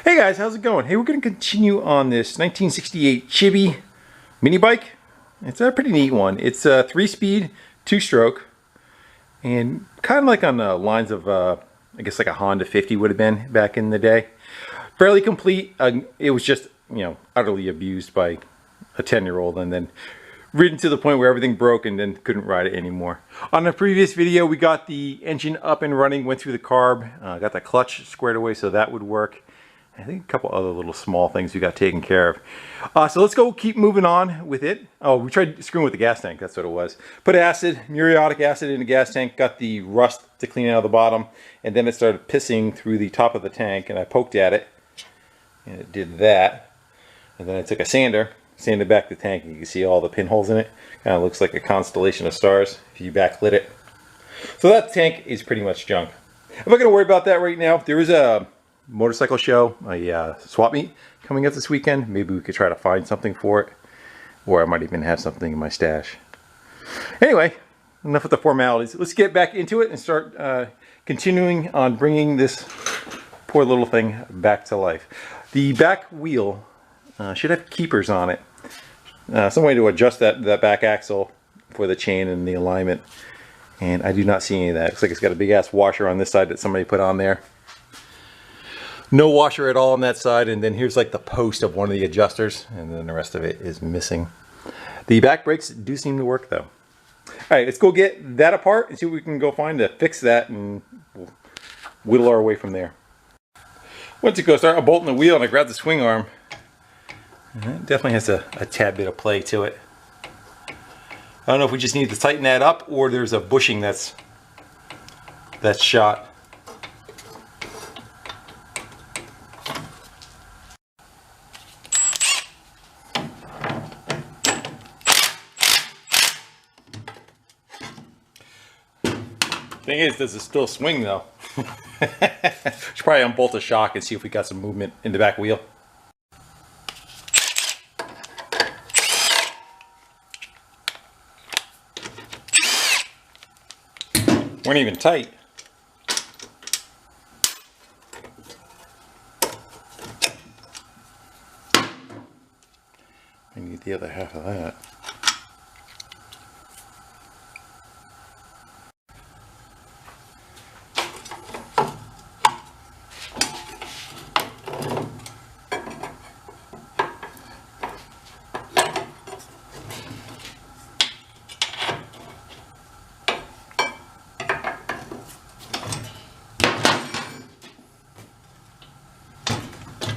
Hey guys, how's it going? Hey, we're going to continue on this 1968 Chibi mini bike. It's a pretty neat one. It's a 3-speed, 2-stroke, and kind of like on the lines of, I guess like a Honda 50 would have been back in the day. Fairly complete. It was just, utterly abused by a 10-year-old and then ridden to the point where everything broke and then couldn't ride it anymore. On the previous video, we got the engine up and running, went through the carb, got the clutch squared away so that would work. I think a couple other little small things we got taken care of. So let's go keep moving on with it. Oh, we tried screwing with the gas tank. That's what it was. Put acid, muriatic acid in the gas tank, got the rust to clean out of the bottom, and then it started pissing through the top of the tank, and I poked at it, and it did that. And then I took a sander, sanded back the tank, and you can see all the pinholes in it. Kind of looks like a constellation of stars if you backlit it. So that tank is pretty much junk. I'm not going to worry about that right now. There is a motorcycle show, a swap meet coming up this weekend. Maybe we could try to find something for it, or I might even have something in my stash. Anyway, enough with the formalities. Let's get back into it and start continuing on bringing this poor little thing back to life. The back wheel should have keepers on it, some way to adjust that back axle for the chain and the alignment, and I do not see any of that. Looks like it's got a big ass washer on this side that somebody put on there. No washer at all on that side, and then here's like the post of one of the adjusters, and then the rest of it is missing. The back brakes do seem to work though. Alright, let's go get that apart and see what we can go find to fix that, and we'll whittle our way from there. Went to go start bolting the wheel and I grabbed the swing arm. And it definitely has a tad bit of play to it. I don't know if we just need to tighten that up or there's a bushing that's shot. Thing is, does it still swing though? Should probably unbolt the shock and see if we got some movement in the back wheel. Weren't even tight. I need the other half of that.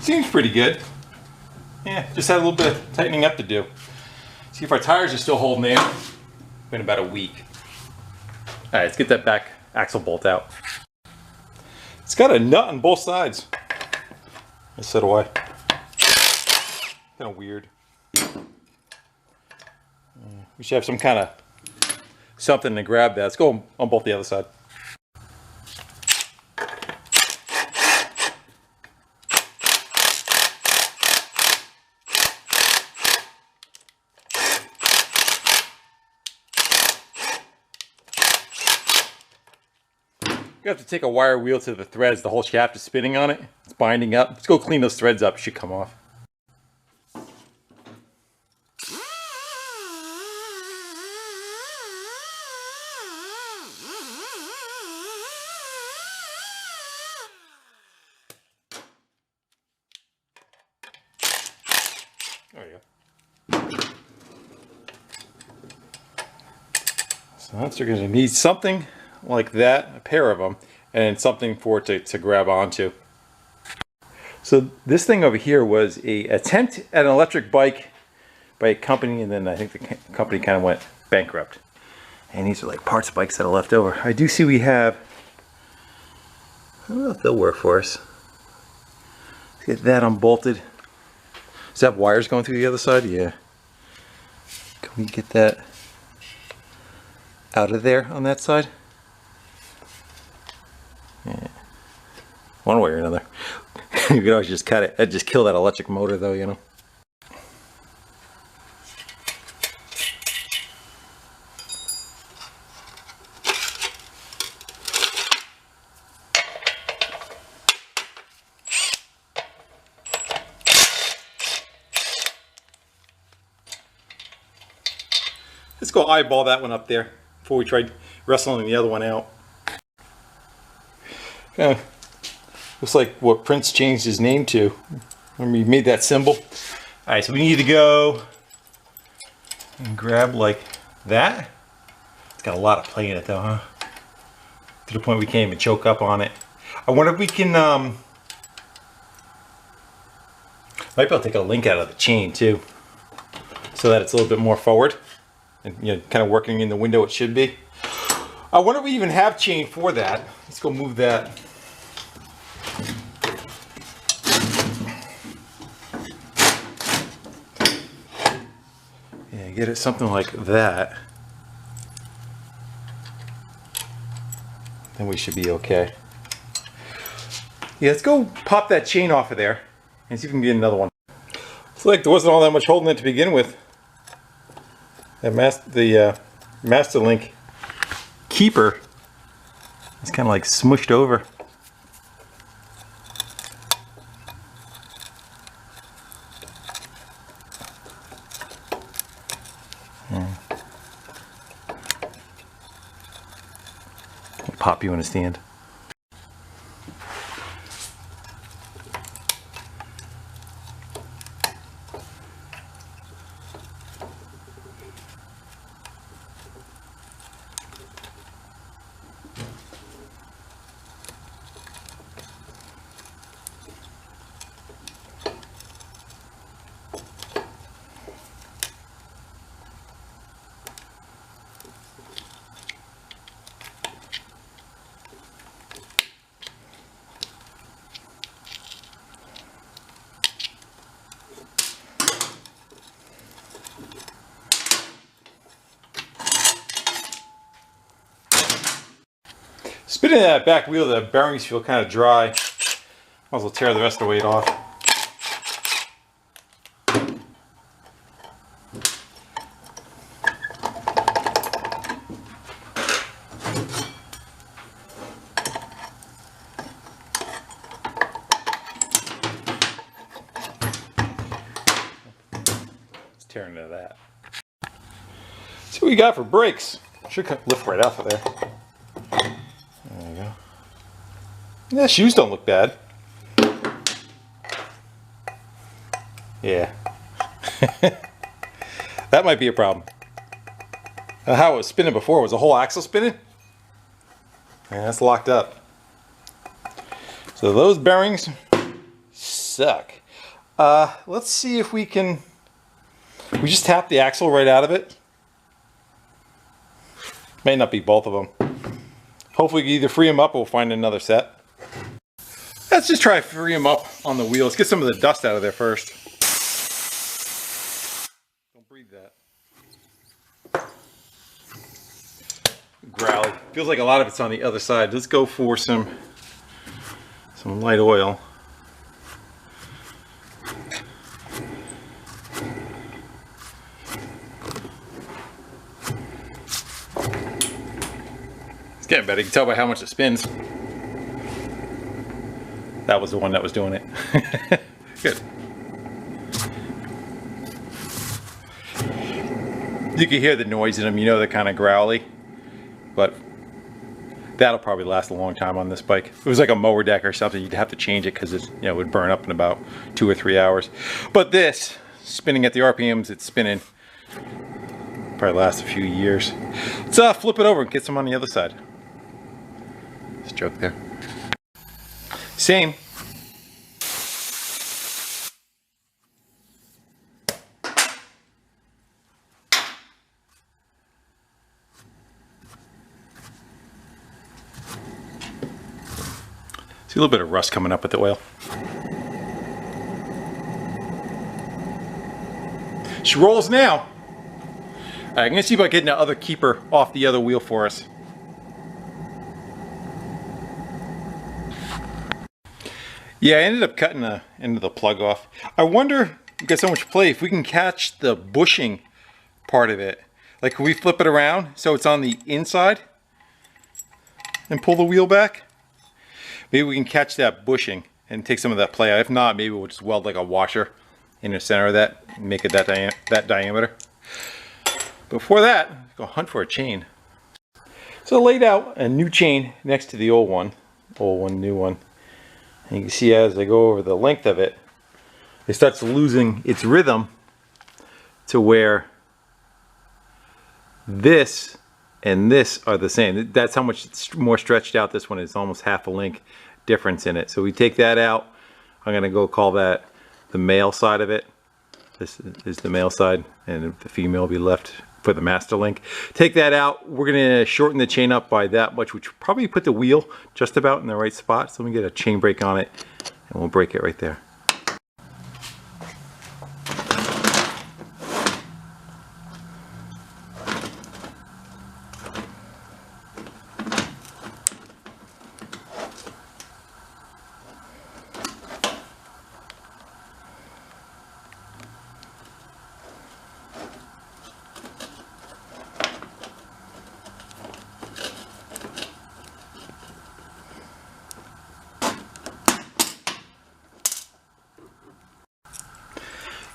Seems pretty good. Yeah, just had a little bit of tightening up to do. See if our tires are still holding in. It's been about a week. Alright, let's get that back axle bolt out. It's got a nut on both sides. So do I. Kind of weird. We should have some kind of something to grab that. Let's go on both the other side. You have to take a wire wheel to the threads. The whole shaft is spinning on it. It's binding up. Let's go clean those threads up. It should come off. Oh yeah. So that's going to need something like that, a pair of them, and something for it to grab onto. So this thing over here was a attempt at an electric bike by a company, and then I think the company kind of went bankrupt. And these are like parts bikes that are left over. I do see we have, I don't know if they'll work for us. Let's get that unbolted. Does that have wires going through the other side? Yeah. Can we get that out of there on that side? Yeah. One way or another. You could always just cut it. That'd just kill that electric motor though, you know. Let's go eyeball that one up there before we try wrestling the other one out. Looks like what Prince changed his name to when we made that symbol. Alright, so we need to go and grab like that. It's got a lot of play in it though, huh? To the point we can't even choke up on it. I wonder if we can, might be able to take a link out of the chain too, so that it's a little bit more forward and, you know, kind of working in the window it should be. I wonder if we even have chain for that. Let's go move that. Yeah, get it something like that. Then we should be okay. Yeah, let's go pop that chain off of there and see if we can get another one. Looks like there wasn't all that much holding it to begin with. That Master Link keeper is kind of like smushed over. Pop you in a stand. Spinning that back wheel, the bearings feel kind of dry. Might as well tear the rest of the weight off. Let's tear into that. See what we got for brakes. Should lift right off of there. There you go. Yeah, shoes don't look bad. Yeah. That might be a problem. How it was spinning before, was the whole axle spinning? Yeah, that's locked up. So those bearings suck. Let's see if we can... We just tap the axle right out of it. May not be both of them. Hopefully we can either free them up or we'll find another set. Let's just try to free them up on the wheel. Let's get some of the dust out of there first. Don't breathe that. Growly. Feels like a lot of it's on the other side. Let's go for some light oil. Getting better. You can tell by how much it spins. That was the one that was doing it. Good. You can hear the noise in them. You know they're kind of growly, but that'll probably last a long time on this bike. If it was like a mower deck or something, you'd have to change it because it, it would burn up in about 2 or 3 hours. But this, spinning at the RPMs it's spinning, probably lasts a few years. Let's flip it over and get some on the other side. Joke there. Same. See a little bit of rust coming up with the oil. She rolls now. All right, I'm gonna see if I can get the other keeper off the other wheel for us. Yeah, I ended up cutting the end of the plug off. I wonder, you got so much play, if we can catch the bushing part of it. Like, can we flip it around so it's on the inside and pull the wheel back? Maybe we can catch that bushing and take some of that play out. If not, maybe we'll just weld like a washer in the center of that and make it that diameter. Before that, go hunt for a chain. So I laid out a new chain next to the old one, new one. And you can see as I go over the length of it, it starts losing its rhythm to where this and this are the same. That's how much more stretched out this one is. Almost half a link difference in it. So we take that out. I'm gonna go call that the male side of it. This is the male side, and the female will be left for the master link. Take that out. We're gonna shorten the chain up by that much, which will probably put the wheel just about in the right spot. So let me get a chain break on it, and we'll break it right there.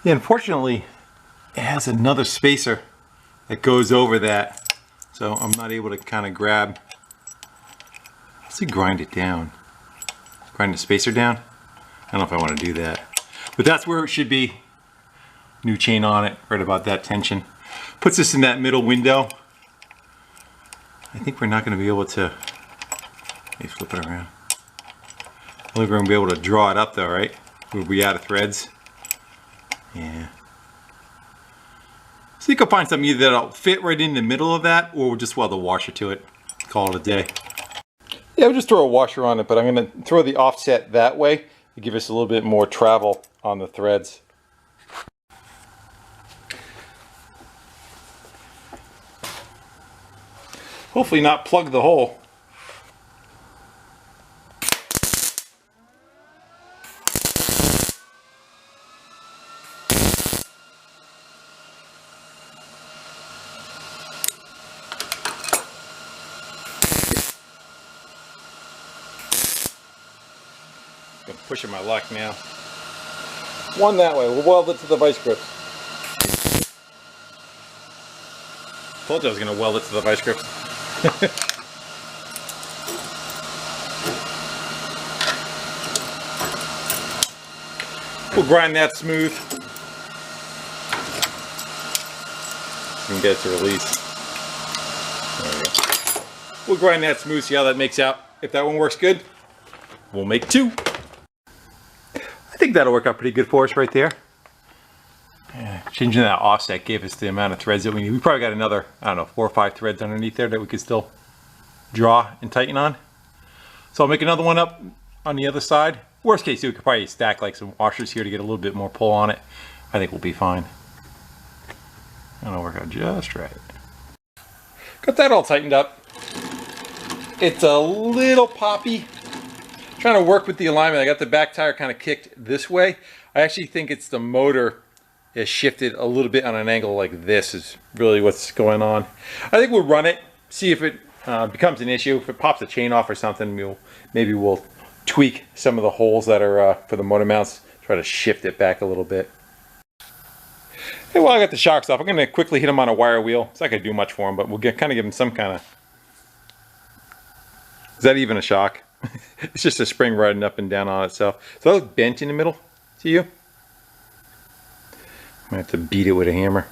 Yeah, unfortunately, it has another spacer that goes over that, so I'm not able to kind of grab. Let's see, grind it down. Grind the spacer down. I don't know if I want to do that, but that's where it should be. New chain on it, right about that tension. Puts us in that middle window. I think we're not going to be able to. Let me flip it around. I think we're going to be able to draw it up though, right? We'll be out of threads. Yeah. So you can find something either that'll fit right in the middle of that, or we'll just weld a washer to it. Call it a day. Yeah, we'll just throw a washer on it, but I'm going to throw the offset that way to give us a little bit more travel on the threads. Hopefully not plug the hole. I'm pushing my luck now. One that way. We'll weld it to the vice grips. Told you I was going to weld it to the vice grips. We'll grind that smooth. You can get it to release. There we go. We'll grind that smooth, see how that makes out. If that one works good, we'll make two. I think that'll work out pretty good for us right there. Yeah, changing that offset gave us the amount of threads that we need. We probably got another, I don't know, 4 or 5 threads underneath there that we could still draw and tighten on. So I'll make another one up on the other side. Worst case, we could probably stack like some washers here to get a little bit more pull on it. I think we'll be fine. That'll work out just right. Got that all tightened up. It's a little poppy. Trying to work with the alignment. I got the back tire kind of kicked this way. I actually think it's the motor is shifted a little bit on an angle like this is really what's going on. I think we'll run it, see if it becomes an issue. If it pops the chain off or something, maybe we'll tweak some of the holes that are for the motor mounts, try to shift it back a little bit. Hey, well, I got the shocks off. I'm going to quickly hit them on a wire wheel. It's not going to do much for them, but we'll kind of give them some kind of... Is that even a shock? It's just a spring riding up and down on itself. So that looks bent in the middle to you? I'm going to have to beat it with a hammer.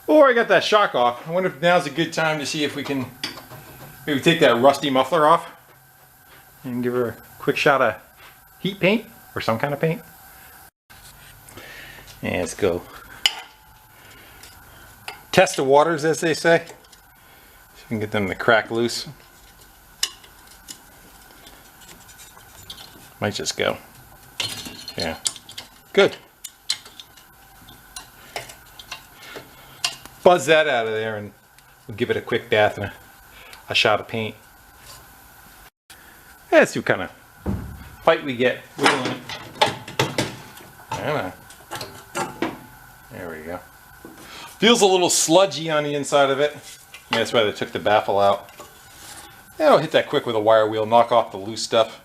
Or I got that shock off. I wonder if now's a good time to see if we can maybe take that rusty muffler off and give her a quick shot of heat paint or some kind of paint. And let's go test the waters, as they say. So you can get them to crack loose. Might just go. Yeah. Good. buzz that out of there and we'll give it a quick bath and a shot of paint. Yeah, let's see what kind of fight we get wiggling it. There we go. Feels a little sludgy on the inside of it. Yeah, that's why they took the baffle out. Yeah, I'll hit that quick with a wire wheel, knock off the loose stuff.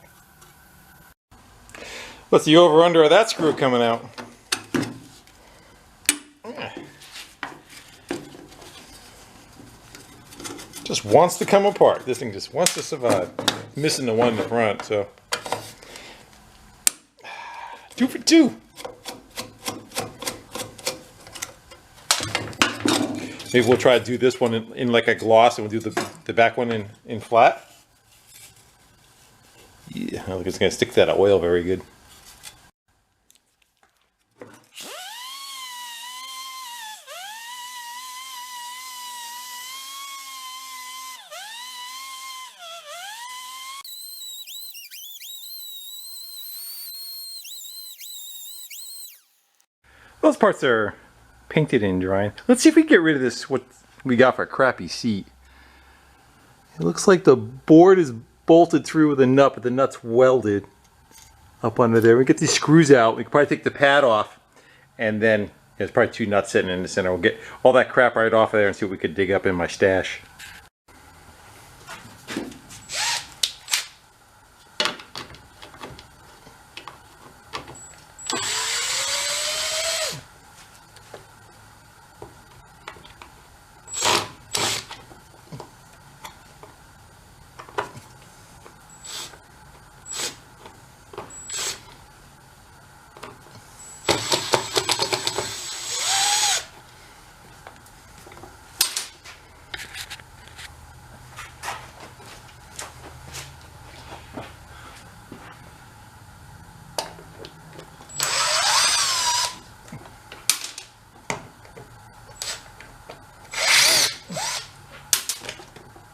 What's the over-under of that screw coming out? Just wants to come apart. This thing just wants to survive. Missing the one in the front, so 2 for 2. Maybe we'll try to do this one in like a gloss, and we'll do the back one in flat. Yeah, I don't think it's gonna stick to that oil very good. Those parts are painted and drying. Let's see if we can get rid of this, what we got for a crappy seat. It looks like the board is bolted through with a nut, but the nut's welded up under there. We get these screws out. We can probably take the pad off, and then there's probably 2 nuts sitting in the center. We'll get all that crap right off of there and see what we could dig up in my stash.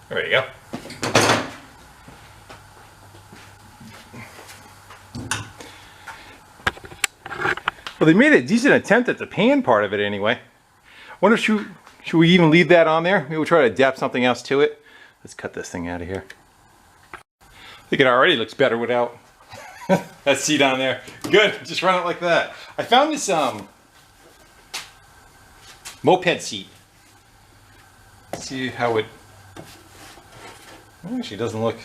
There you go. Well, they made a decent attempt at the pan part of it anyway. Wonder if should we even leave that on there? Maybe we'll try to adapt something else to it. Let's cut this thing out of here. I think it already looks better without that seat on there. Good, just run it like that. I found this moped seat. Let's see how it actually doesn't look.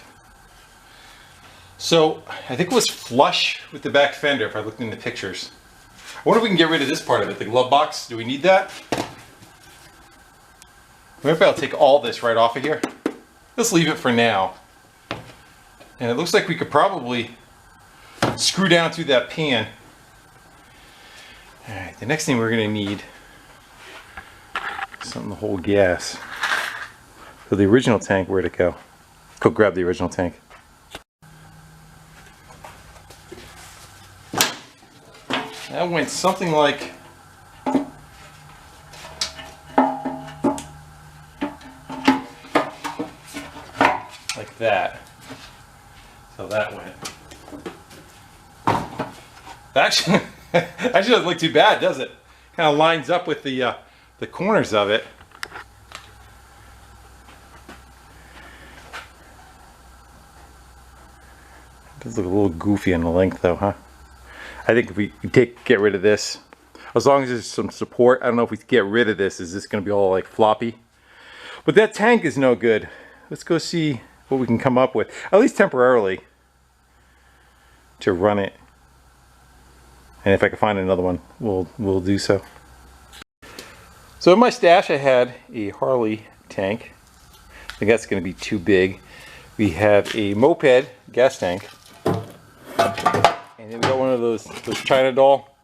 So I think it was flush with the back fender if I looked in the pictures. I wonder if we can get rid of this part of it, the glove box. Do we need that? Maybe I'll take all this right off of here. Let's leave it for now. And it looks like we could probably screw down through that pan. All right, the next thing we're gonna need is something to hold gas. So the original tank, where'd it go? Go grab the original tank. That went something like that. So that went. Actually, doesn't look too bad, does it? Kind of lines up with the corners of it. Does look a little goofy on the length though, huh? I think if we get rid of this, as long as there's some support, I don't know if we get rid of this, is this going to be all like floppy? But that tank is no good. Let's go see what we can come up with, at least temporarily, to run it. And if I can find another one, we'll do so. So in my stash I had a Harley tank. I think that's going to be too big. We have a moped gas tank. And then we got one of those China doll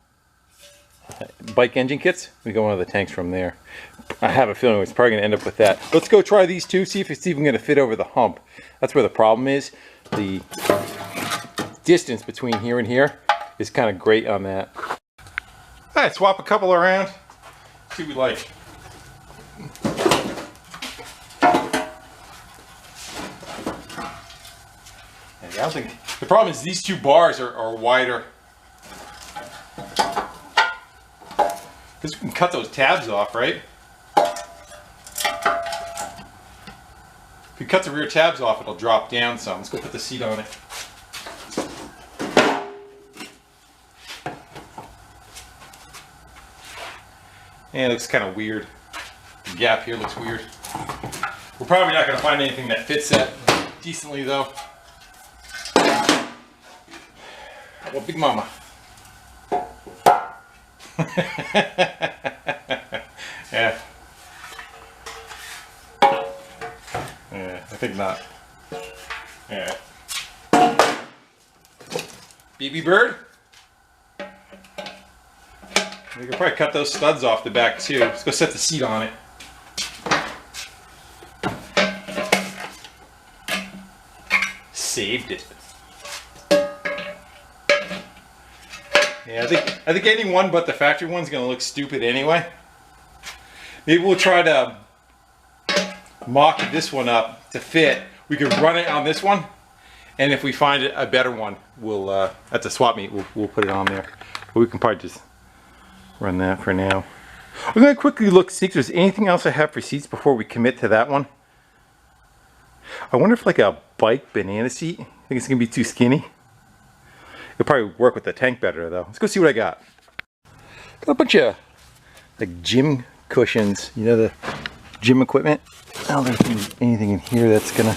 bike engine kits. We got one of the tanks from there. I have a feeling it's probably going to end up with that. Let's go try these two, see if it's even going to fit over the hump. That's where the problem is. The distance between here and here is kind of great on that. All right, swap a couple around. See what we like. I don't think the problem is these two bars are wider. Because we can cut those tabs off, right? cut the rear tabs off, it'll drop down some. Let's go put the seat on it. Yeah, it looks kind of weird. The gap here looks weird. We're probably not going to find anything that fits that decently though. Well, Big Mama. Yeah. Yeah, I think not. Yeah. BB Bird. We could probably cut those studs off the back too. Let's go set the seat on it. Saved it. Yeah, I think any one but the factory one's gonna look stupid anyway. Maybe we'll try to mock this one up to fit. We could run it on this one, and if we find a better one, we'll at the swap meet we'll put it on there. But we can probably just run that for now. I'm gonna quickly look, see if there's anything else I have for seats before we commit to that one. I wonder if like a bike banana seat, I think it's gonna be too skinny. It'll probably work with the tank better though. Let's go see what I got. Got a bunch of like gym cushions, you know, the gym equipment. I don't think there's anything in here that's gonna,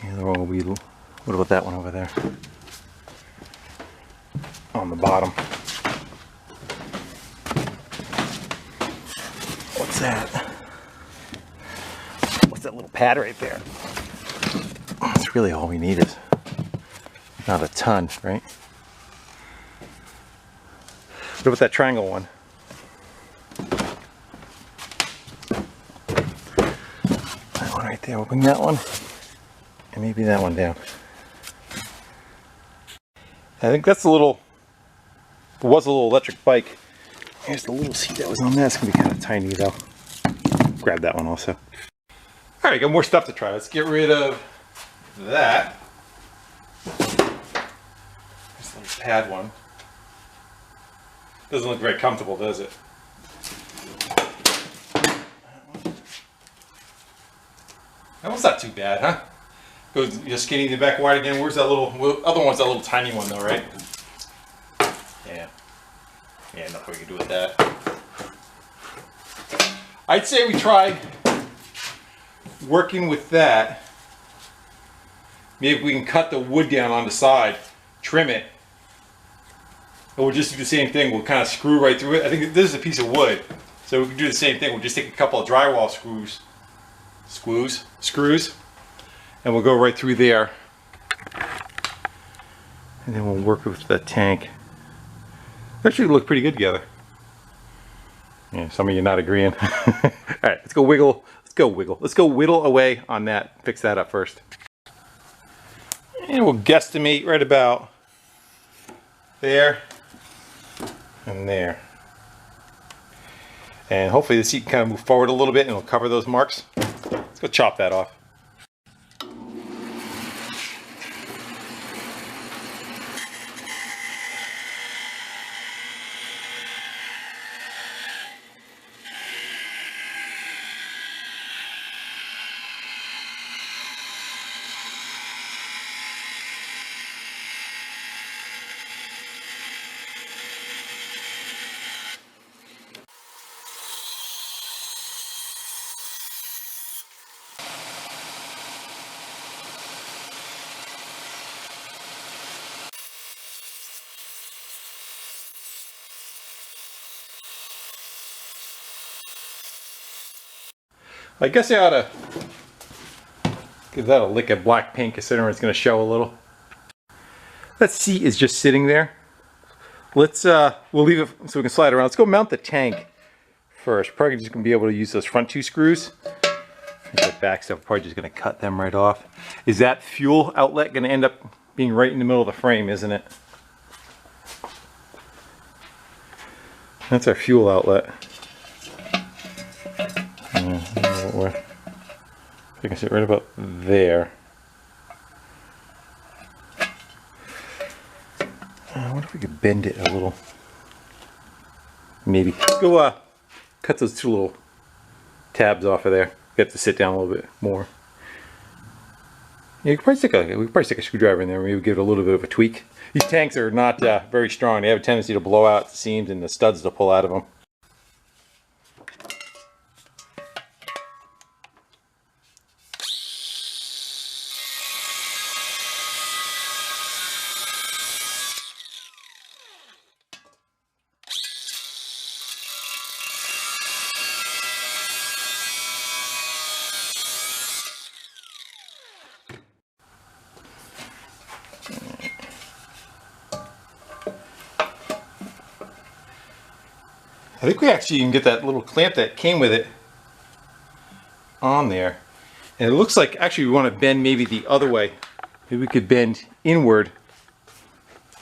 yeah, they're all weedle. What about that one over there? On the bottom. What's that? What's that little pad right there? That's really all we need is not a ton, right? What about that triangle one? That one right there, we'll bring that one. And maybe that one down. I think that's a little, it was a little electric bike. Here's the little seat that was on that. It's gonna be kind of tiny though. Grab that one also. All right, got more stuff to try. Let's get rid of that. This little pad one. Doesn't look very comfortable, does it? That one's not too bad, huh? Goes just skinny in the back wide again. Where's that little other one's that little tiny one though, right? Yeah. Yeah, nothing we can do with that. I'd say we try working with that. Maybe we can cut the wood down on the side, trim it, and we'll just do the same thing. We'll kind of screw right through it. I think this is a piece of wood, so we can do the same thing. We'll just take a couple of drywall screws, and we'll go right through there, and then we'll work with the tank. Actually look pretty good together. Yeah, some of you not agreeing. All right, let's go wiggle. Let's go wiggle. Let's go whittle away on that. Fix that up first. And we'll guesstimate right about there and there. And hopefully the seat can kind of move forward a little bit and it'll cover those marks. Let's go chop that off. I guess I ought to give that a lick of black paint considering it's going to show a little. That seat is just sitting there. Let's we'll leave it so we can slide around. Let's go mount the tank first. Probably just going to be able to use those front two screws. The back stuff, probably just going to cut them right off. Is that fuel outlet going to end up being right in the middle of the frame, isn't it? That's our fuel outlet. I can sit right about there. I wonder if we could bend it a little. Maybe. Let's go cut those two little tabs off of there. We have to sit down a little bit more. Yeah, we could probably stick a screwdriver in there. Maybe give it a little bit of a tweak. These tanks are not very strong. They have a tendency to blow out the seams and the studs to pull out of them. I think we actually can get that little clamp that came with it on there. And it looks like actually we want to bend maybe the other way. Maybe we could bend inward.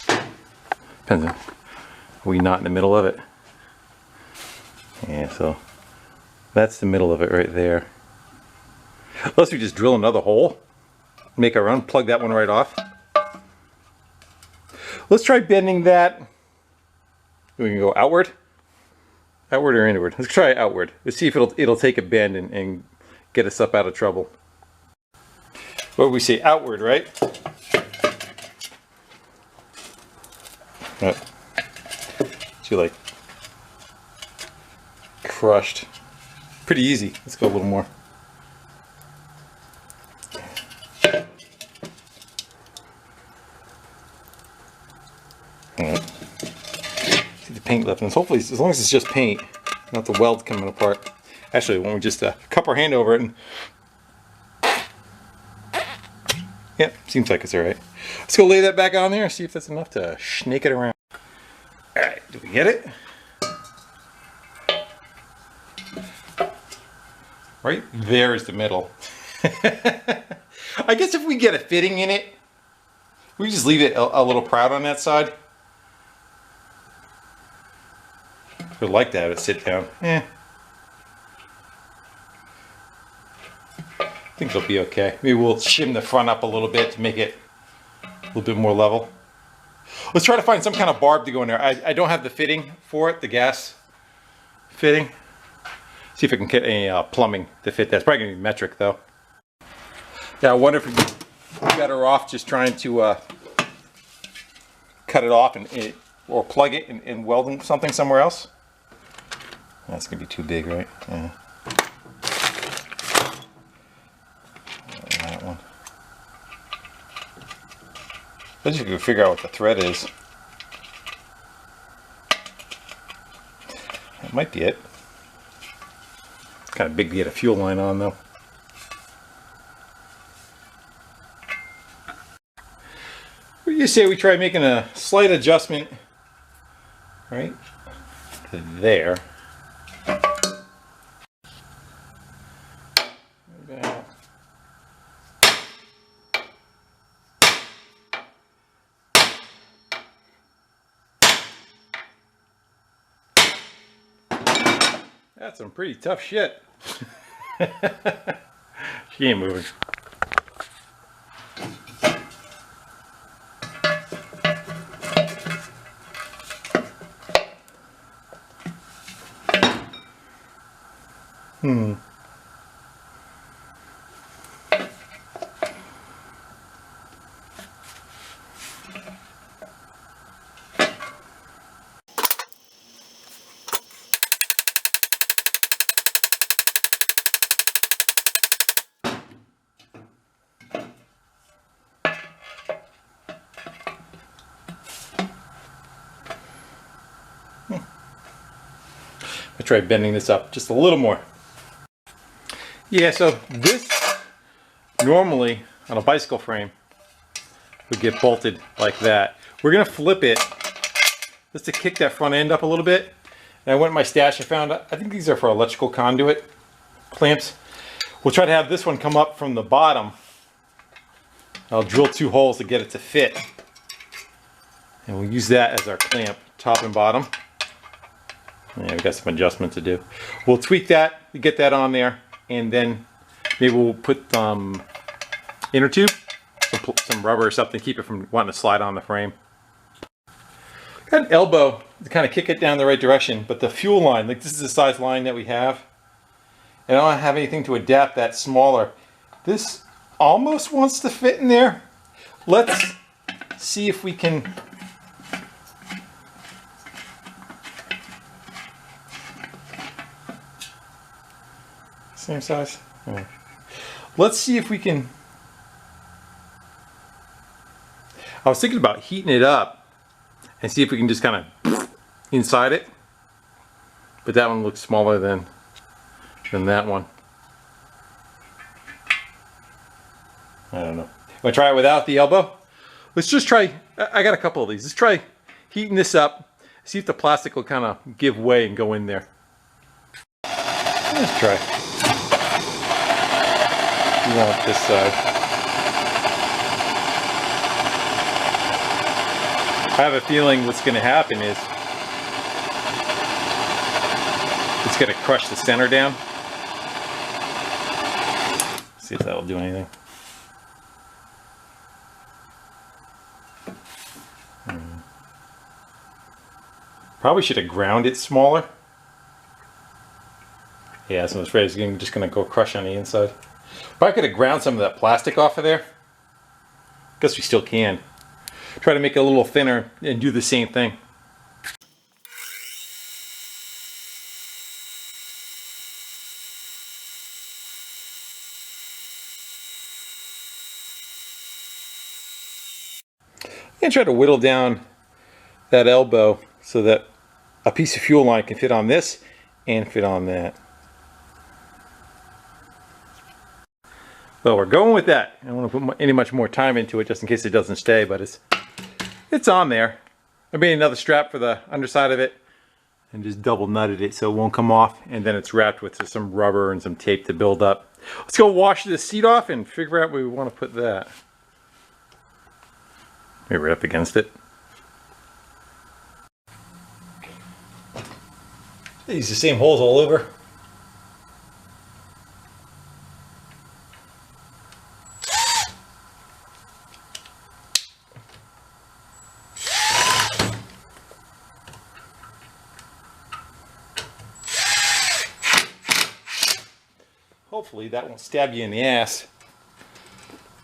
Depends on, are we not in the middle of it? Yeah, so that's the middle of it right there. Unless we just drill another hole, make our own, plug that one right off. Let's try bending that. We can go outward. Outward or inward? Let's try outward. Let's see if it'll take a bend and get us up out of trouble. What would we say? Outward, right? Right. See, like crushed. Pretty easy. Let's go a little more. All right. Paint left, and hopefully as long as it's just paint, not the weld coming apart. Actually, when we just cup our hand over it and yeah, seems like it's all right. Let's go lay that back on there and see if that's enough to snake it around. All right, do we get it? Right there is the middle. I guess if we get a fitting in it, we just leave it a little proud on that side. Would like to have it sit down. I think it'll be okay. Maybe we'll shim the front up a little bit to make it a little bit more level. Let's try to find some kind of barb to go in there. I don't have the fitting for it, the gas fitting. See if I can get any plumbing to fit that. It's probably going to be metric though. Yeah, I wonder if we'd be better off just trying to cut it off or plug it and weld something somewhere else. That's gonna be too big, right? Yeah. That one. I just can figure out what the thread is. That might be it. It's kind of big to get a fuel line on, though. What do you say we try making a slight adjustment, right, to there. That's some pretty tough shit. She ain't moving. I tried bending this up just a little more. Yeah, so this normally on a bicycle frame would get bolted like that. We're gonna flip it just to kick that front end up a little bit. And I went in my stash, I found, I think these are for electrical conduit clamps. We'll try to have this one come up from the bottom. I'll drill 2 holes to get it to fit. And we'll use that as our clamp, top and bottom. Yeah, we've got some adjustment to do. We'll tweak that, get that on there, and then maybe we'll put inner tube, some rubber or something, keep it from wanting to slide on the frame. Got an elbow to kind of kick it down the right direction, but the fuel line, like this is the size line that we have, I don't have anything to adapt that smaller. This almost wants to fit in there. Let's see if we can. Same size? Yeah. Let's see if we can. I was thinking about heating it up and see if we can just kind of inside it. But that one looks smaller than that one. I don't know. Want to try it without the elbow? Let's just try. I got a couple of these. Let's try heating this up. See if the plastic will kind of give way and go in there. Let's try. You want this side. I have a feeling what's going to happen is it's going to crush the center down. See if that'll do anything. Probably should have ground it smaller. Yeah, so I was afraid it's just going to go crush on the inside. But I could have ground some of that plastic off of there. Guess we still can. Try to make it a little thinner and do the same thing. And try to whittle down that elbow so that a piece of fuel line can fit on this and fit on that. Well, we're going with that. I don't want to put any much more time into it just in case it doesn't stay, but it's on there. I made another strap for the underside of it and just double nutted it so it won't come off, and then it's wrapped with some rubber and some tape to build up. Let's go wash this seat off and figure out where we want to put that. Maybe right up against it. These are the same holes all over. Hopefully that won't stab you in the ass.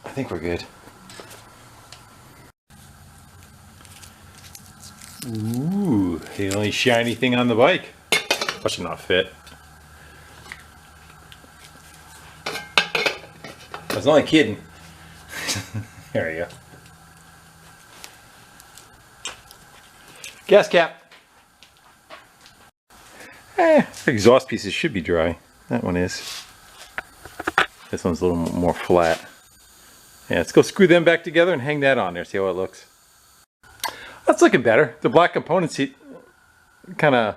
I think we're good. Ooh, the only shiny thing on the bike. That should not fit. I was only kidding. There you go. Gas cap. The exhaust pieces should be dry. That one is. This one's a little more flat. Yeah, let's go screw them back together and hang that on there. See how it looks. That's looking better. The black components kind of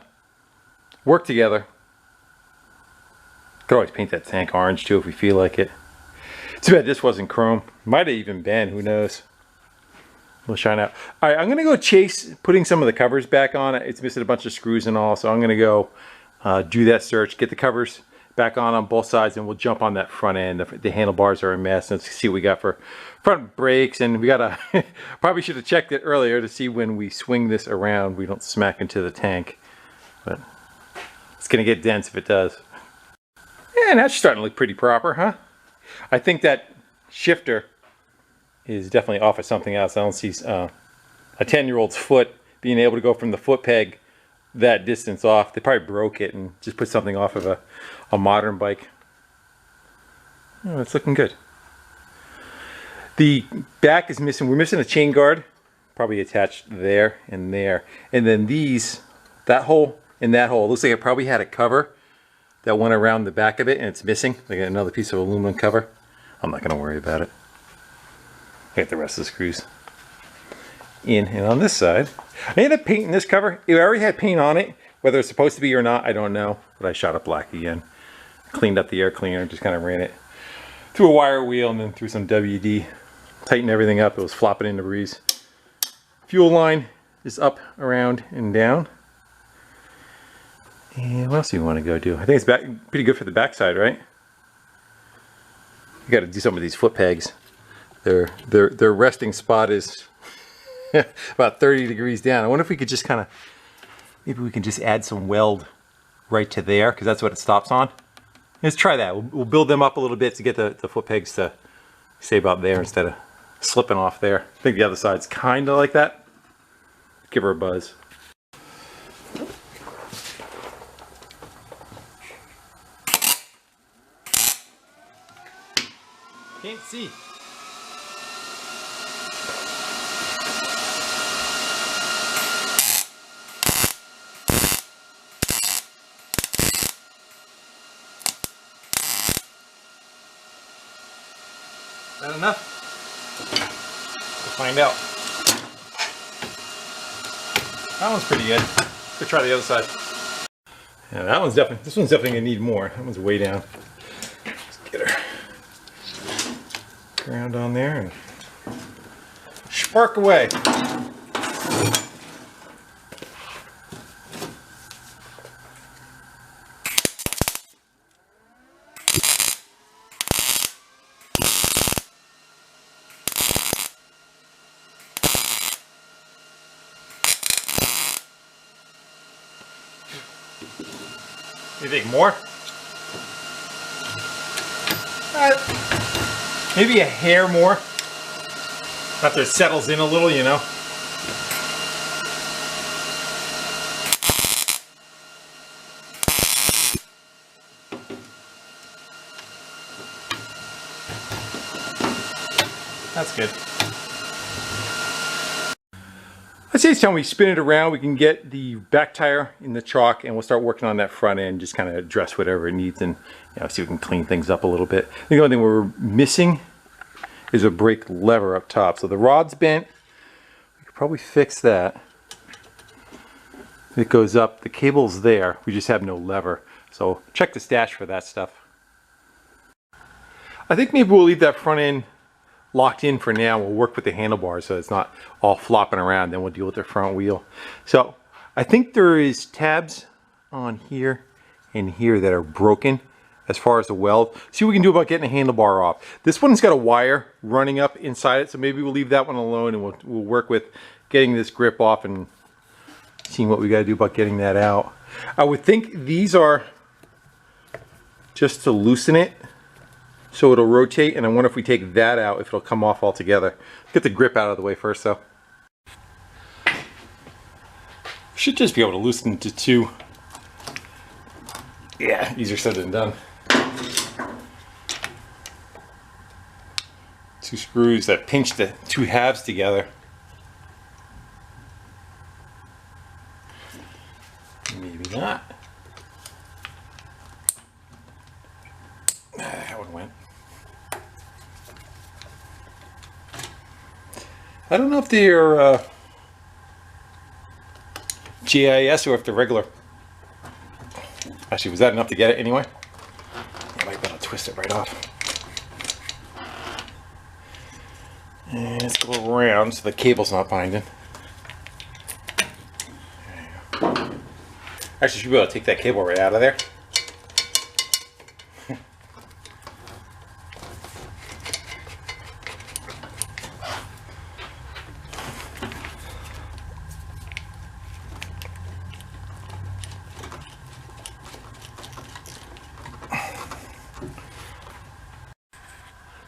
work together. Could always paint that tank orange too if we feel like it. Too bad this wasn't chrome. Might have even been, who knows. We'll shine out. Alright, I'm going to go chase putting some of the covers back on. It's missing a bunch of screws and all, so I'm going to go do that search, get the covers back on both sides, and we'll jump on that front end. The handlebars are a mess. Let's see what we got for front brakes, and we got to probably should have checked it earlier to see when we swing this around we don't smack into the tank, but it's gonna get dense if it does. Yeah, and that's starting to look pretty proper, huh? I think that shifter is definitely off of something else. I don't see a 10-year-old's foot being able to go from the foot peg that distance off. They probably broke it and just put something off of a modern bike. Oh, it's looking good. The back is missing. We're missing a chain guard, probably attached there and there. And then these, that hole and that hole, looks like it probably had a cover that went around the back of it and it's missing. Like another piece of aluminum cover. I'm not gonna worry about it. I got the rest of the screws in. And on this side, I ended up painting this cover. It already had paint on it. Whether it's supposed to be or not, I don't know. But I shot it black again. Cleaned up the air cleaner, just kind of ran it through a wire wheel and then through some WD. Tightened everything up. It was flopping in the breeze. Fuel line is up, around, and down. And what else do you want to go do? I think it's pretty good for the backside, right? You got to do some of these foot pegs. Their resting spot is about 30 degrees down. I wonder if we could just kind of, maybe we can just add some weld right to there, because that's what it stops on. Let's try that. We'll build them up a little bit to get the foot pegs to stay about there instead of slipping off there. I think the other side's kind of like that. Give her a buzz. Can't see. Is that enough? We'll find out. That one's pretty good. Let's try the other side. Yeah, that one's definitely, this one's definitely gonna need more. That one's way down. Let's get her ground on there and spark away. You think more? Maybe a hair more. After it settles in a little, you know. That's good. I'd say it's time we spin it around. We can get the back tire in the chalk and we'll start working on that front end, just kind of address whatever it needs and see if we can clean things up a little bit. I think the only thing we're missing is a brake lever up top. So the rod's bent. We could probably fix that. It goes up. The cable's there. We just have no lever. So check the stash for that stuff. I think maybe we'll leave that front end locked in for now. We'll work with the handlebars so it's not all flopping around. Then we'll deal with the front wheel. So I think there is tabs on here and here that are broken as far as the weld. See what we can do about getting the handlebar off. This one's got a wire running up inside it, so maybe we'll leave that one alone and we'll work with getting this grip off and seeing what we got to do about getting that out. I would think these are just to loosen it so it'll rotate, and I wonder if we take that out, if it'll come off altogether. Get the grip out of the way first though. Should just be able to loosen to two. Yeah, easier said than done. Two screws that pinch the two halves together. Maybe not. That one went. I don't know if they're GIS or if they're regular. Actually, was that enough to get it anyway? I might be able to twist it right off. And let's go around so the cable's not binding. There you go. Actually, should be able to take that cable right out of there.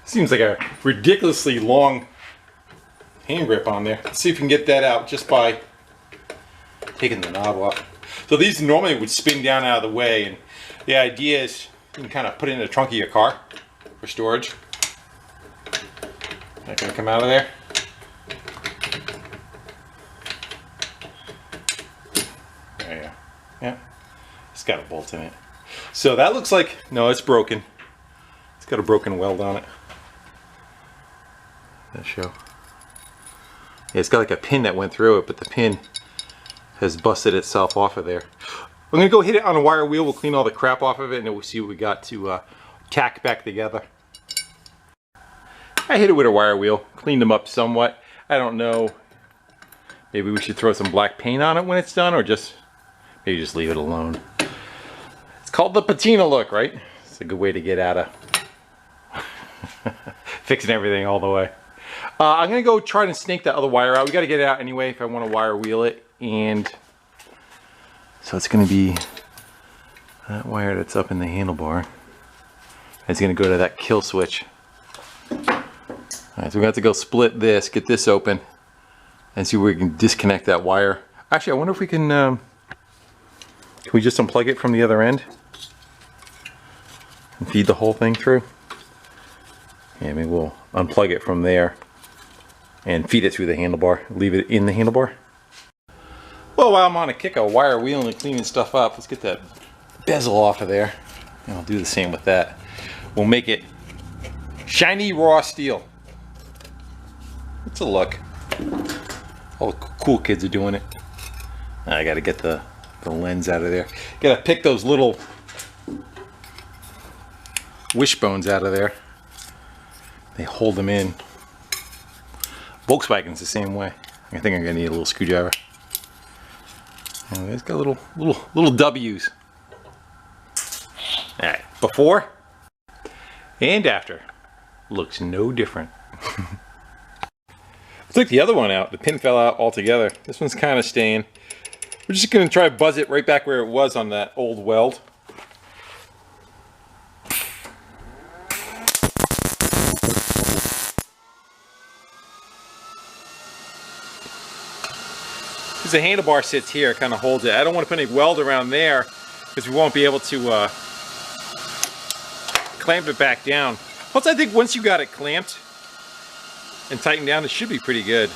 Seems like a ridiculously long hand grip on there. Let's see if we can get that out just by taking the knob off. So these normally would spin down out of the way, and the idea is you can kind of put it in the trunk of your car for storage. Not gonna come out of there. There you go. Yeah, it's got a bolt in it. So that looks like, no, it's broken. It's got a broken weld on it. That show. Yeah, it's got like a pin that went through it, but the pin has busted itself off of there. I'm gonna go hit it on a wire wheel. We'll clean all the crap off of it, and then we'll see what we got to tack back together. I hit it with a wire wheel, cleaned them up somewhat. I don't know. Maybe we should throw some black paint on it when it's done, or just maybe just leave it alone. It's called the patina look, right? It's a good way to get out of fixing everything all the way. I'm gonna go try to snake that other wire out. We gotta get it out anyway if I want to wire wheel it. And so it's gonna be that wire that's up in the handlebar. It's going to go to that kill switch. Alright, so we're going to have to go split this, get this open, and see where we can disconnect that wire. Actually, I wonder if we can we just unplug it from the other end and feed the whole thing through? Yeah, maybe we'll unplug it from there and feed it through the handlebar, leave it in the handlebar. Well, while I'm on a kick of wire wheeling and cleaning stuff up, let's get that bezel off of there. And I'll do the same with that. We'll make it shiny raw steel. It's a look. All the cool kids are doing it. I gotta get the lens out of there. Gotta pick those little wishbones out of there. They hold them in. Volkswagen's the same way. I think I'm gonna need a little screwdriver. And it's got little W's. Alright, before and after. Looks no different. I took the other one out. The pin fell out altogether. This one's kind of staying. We're just going to try to buzz it right back where it was on that old weld. Because the handlebar sits here, it kind of holds it. I don't want to put any weld around there because we won't be able to clamp it back down. Plus, I think once you got it clamped and tightened down, it should be pretty good.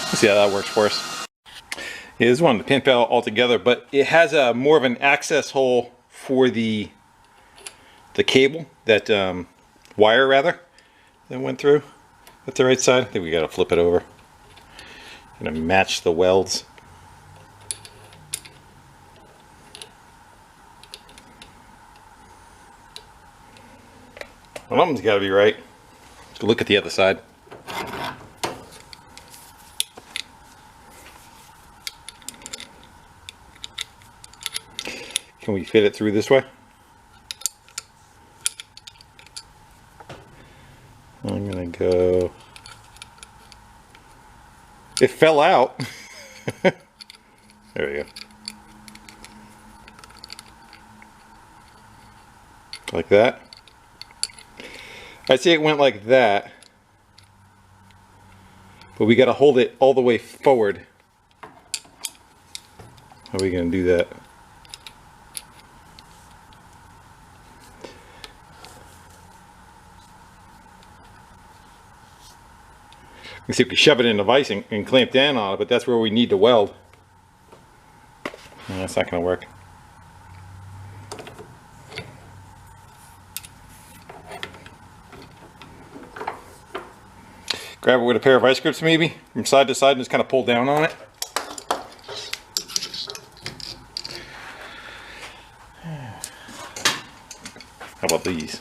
Let's see how that works for us. Yeah, this one, the pin fell altogether, but it has a more of an access hole for the cable, that wire rather, that went through. That's the right side. I think we gotta flip it over. Gonna match the welds. One of them's gotta be right. Let's look at the other side. Can we fit it through this way? I'm gonna go. It fell out. There we go. Like that. I'd say it went like that. But we gotta hold it all the way forward. How are we gonna do that? You can see if we shove it in the vise and clamp down on it, but that's where we need to weld. No, that's not going to work. Grab it with a pair of vice grips maybe, from side to side, and just kind of pull down on it. How about these?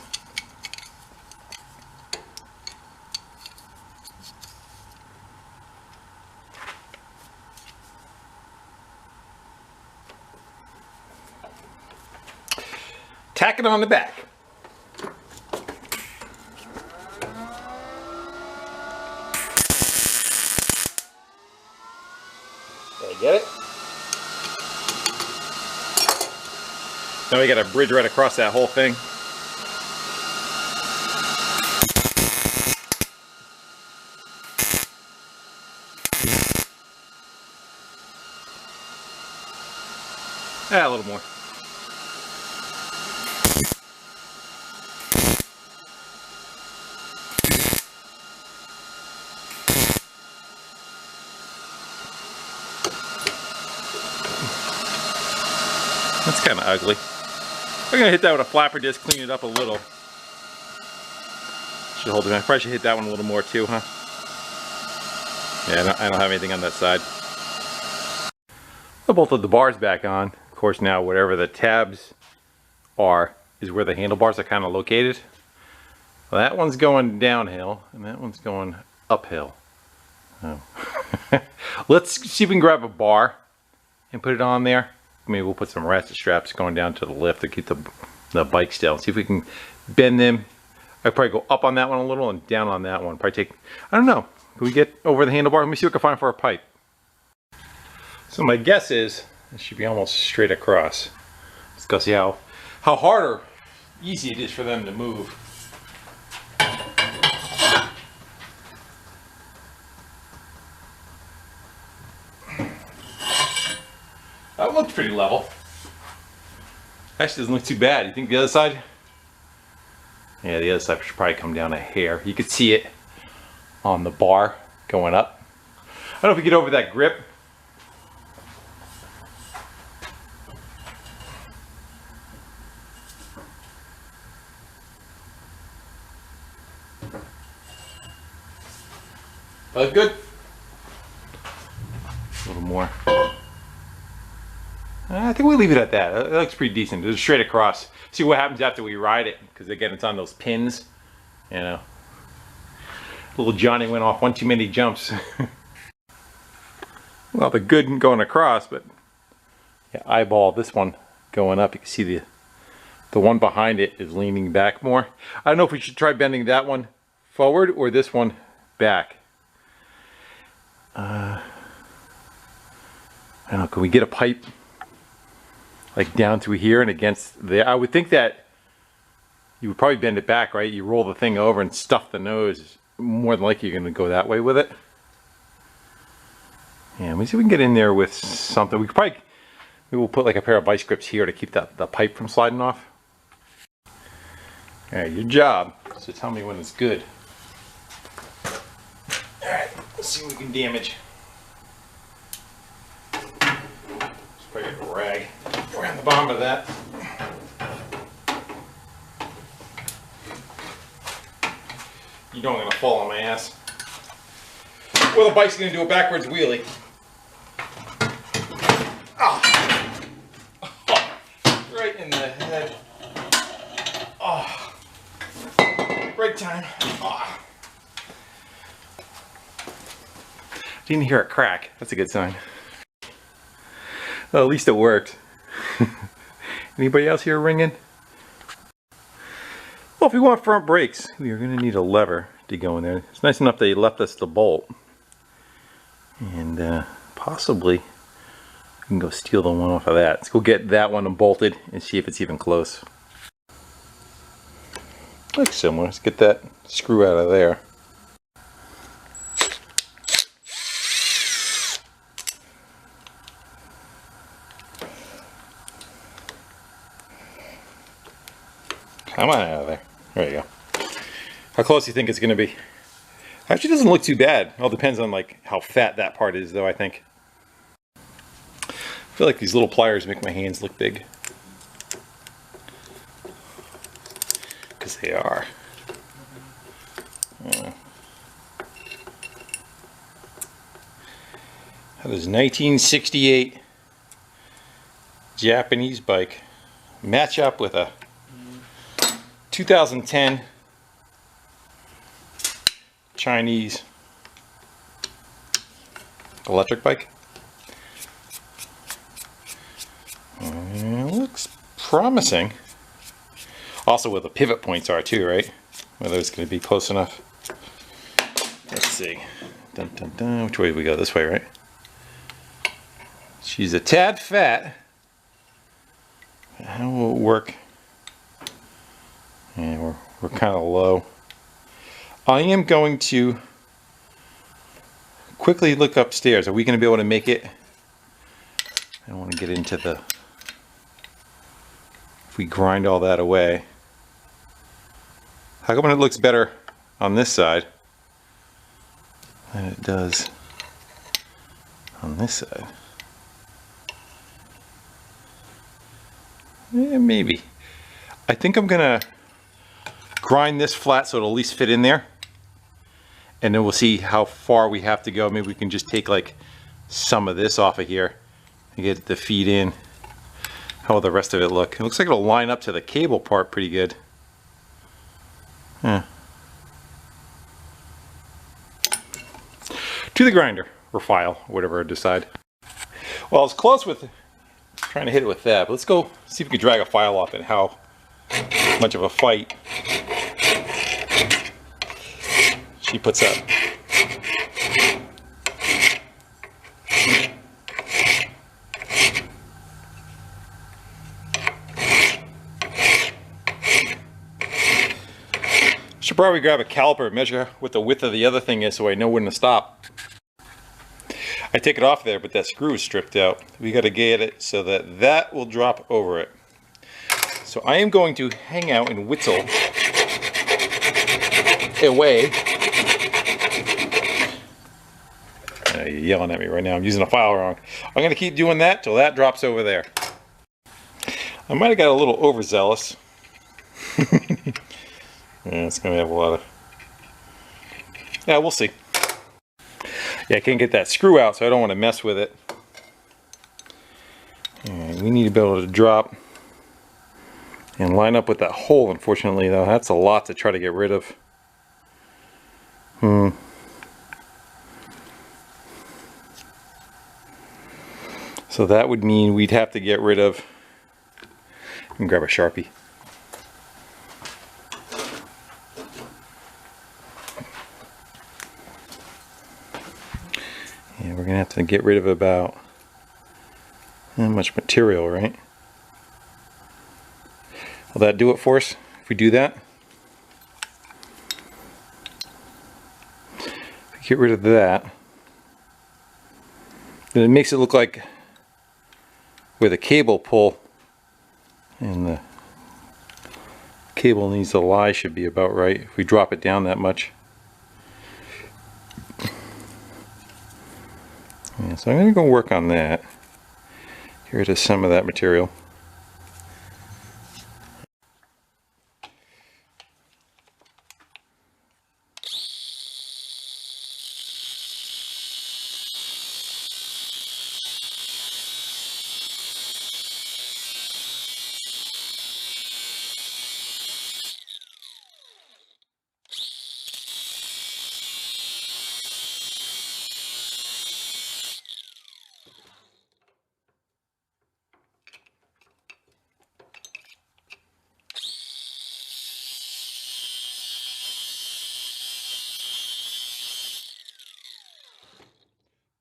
Tack it on the back. There, you get it? Now we got a bridge right across that whole thing. A little more. That's kind of ugly. I'm going to hit that with a flapper disc, clean it up a little. Should hold it. I probably should hit that one a little more too, huh? Yeah, I don't have anything on that side. Put both of the bars back on. Of course, now whatever the tabs are is where the handlebars are kind of located. Well, that one's going downhill and that one's going uphill. Oh. Let's see if we can grab a bar and put it on there. Maybe we'll put some ratchet straps going down to the lift to keep the the bike still. See if we can bend them. I'd probably go up on that one a little and down on that one. Probably take, I don't know. Can we get over the handlebar? Let me see what I can find for a pipe. So my guess is it should be almost straight across. Let's go see how hard or easy it is for them to move. That looks pretty level. Actually doesn't look too bad. You think the other side? Yeah, the other side should probably come down a hair. You could see it on the bar going up. I don't know if we get over that grip. That good? A little more. I think we'll leave it at that. It looks pretty decent. It's straight across. See what happens after we ride it, because again, it's on those pins. You know, little Johnny went off one too many jumps. Well, the good going across, but yeah, eyeball this one going up. You can see the one behind it is leaning back more. I don't know if we should try bending that one forward or this one back. I don't know. Can we get a pipe like down through here and against there? I would think that you would probably bend it back, right? You roll the thing over and stuff the nose. More than likely you're going to go that way with it. Yeah, let me see if we can get in there with something. We could probably, maybe we'll put like a pair of vice grips here to keep the pipe from sliding off. All right, your job. So tell me when it's good. All right, let's see what we can damage. Let's probably get a rag around the bottom of that. You know I'm gonna fall on my ass. Well, the bike's gonna do a backwards wheelie. Ah. Oh. Right in the head. Oh. Break time. Oh. Didn't hear it crack. That's a good sign. Well, at least it worked. Anybody else here ringing? Well, if we want front brakes, we are going to need a lever to go in there. It's nice enough they left us the bolt. And possibly we can go steal the one off of that. Let's go get that one bolted and see if it's even close. Looks similar. Let's get that screw out of there. Come on out of there. There you go. How close do you think it's going to be? Actually, it doesn't look too bad. It all depends on like how fat that part is, though, I think. I feel like these little pliers make my hands look big. Because they are. That is 1968 Japanese bike. Match up with a 2010 Chinese electric bike. Looks promising. Also where the pivot points are too, right? Whether it's going to be close enough. Let's see. Dun, dun, dun. Which way do we go? This way, right? She's a tad fat. How will it work? Yeah, we're kind of low. I am going to quickly look upstairs. Are we going to be able to make it? I don't want to get into the... If we grind all that away. How come it looks better on this side than it does on this side? Yeah, maybe. I think I'm going to grind this flat so it'll at least fit in there. And then we'll see how far we have to go. Maybe we can just take like some of this off of here and get the feed in. How will the rest of it look? It looks like it'll line up to the cable part pretty good. Yeah. To the grinder or file, whatever I decide. Well, I was close with trying to hit it with that, but let's go see if we can drag a file off and how much of a fight. She puts up. Should probably grab a caliper and measure what the width of the other thing is so I know when to stop. I take it off there, but that screw is stripped out. We got to get it so that that will drop over it. So I am going to hang out and whittle away. You're yelling at me right now. I'm using a file wrong. I'm going to keep doing that till that drops over there. I might have got a little overzealous. Yeah, it's going to have a lot of... Yeah, we'll see. Yeah, I can't get that screw out, so I don't want to mess with it. And we need to be able to drop and line up with that hole. Unfortunately, though, that's a lot to try to get rid of. So that would mean we'd have to get rid of... and grab a Sharpie. Yeah, we're gonna have to get rid of about how much material, right? Will that do it for us if we do that? If we get rid of that, then it makes it look like where the cable pull and the cable needs to lie should be about right if we drop it down that much. Yeah, so I'm going to go work on that. Get rid of some of that material.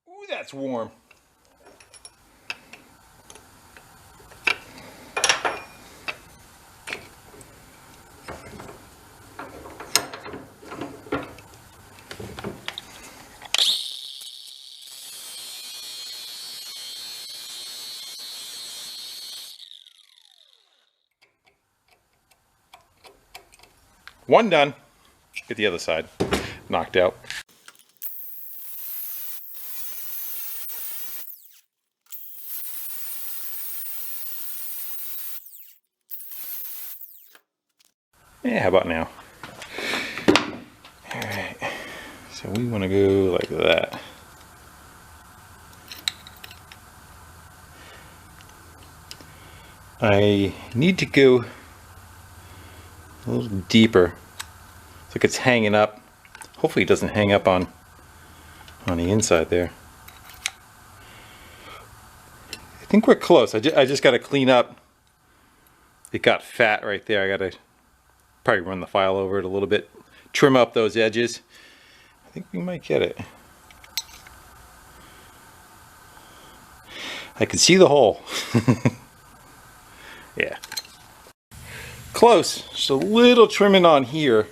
Ooh, that's warm. One done. Get the other side knocked out. Yeah, how about now? Alright, so we want to go like that. I need to go a little deeper. It's like it's hanging up. Hopefully it doesn't hang up on the inside there. I think we're close. I just got to clean up. It got fat right there. I got to probably run the file over it a little bit. Trim up those edges. I think we might get it. I can see the hole. Yeah. Close. Just a little trimming on here.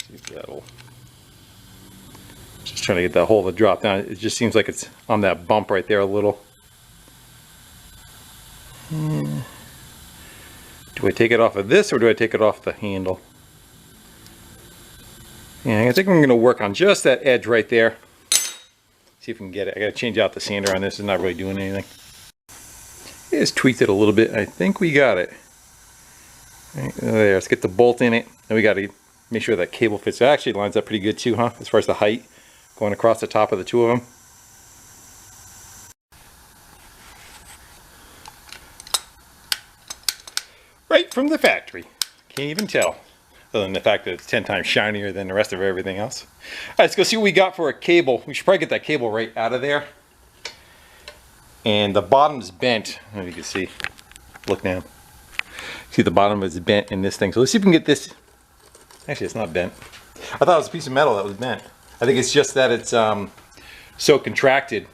See if that'll... Just trying to get that hole to drop down. It just seems like it's on that bump right there a little. Do I take it off of this or do I take it off the handle? Yeah, I think I'm going to work on just that edge right there. See if we can get it. I got to change out the sander on this. It's not really doing anything. Just tweaked it a little bit. I think we got it. Right there. Let's get the bolt in it. And we got to make sure that cable fits. It actually lines up pretty good too, huh? As far as the height going across the top of the two of them. Right from the factory. Can't even tell. other than the fact that it's 10 times shinier than the rest of everything else. All right, let's go see what we got for a cable. We should probably get that cable right out of there. And the bottom's bent, as you can see. Look now. See, the bottom is bent in this thing. So let's see if we can get this. Actually, it's not bent. I thought it was a piece of metal that was bent. I think it's just that it's so contracted.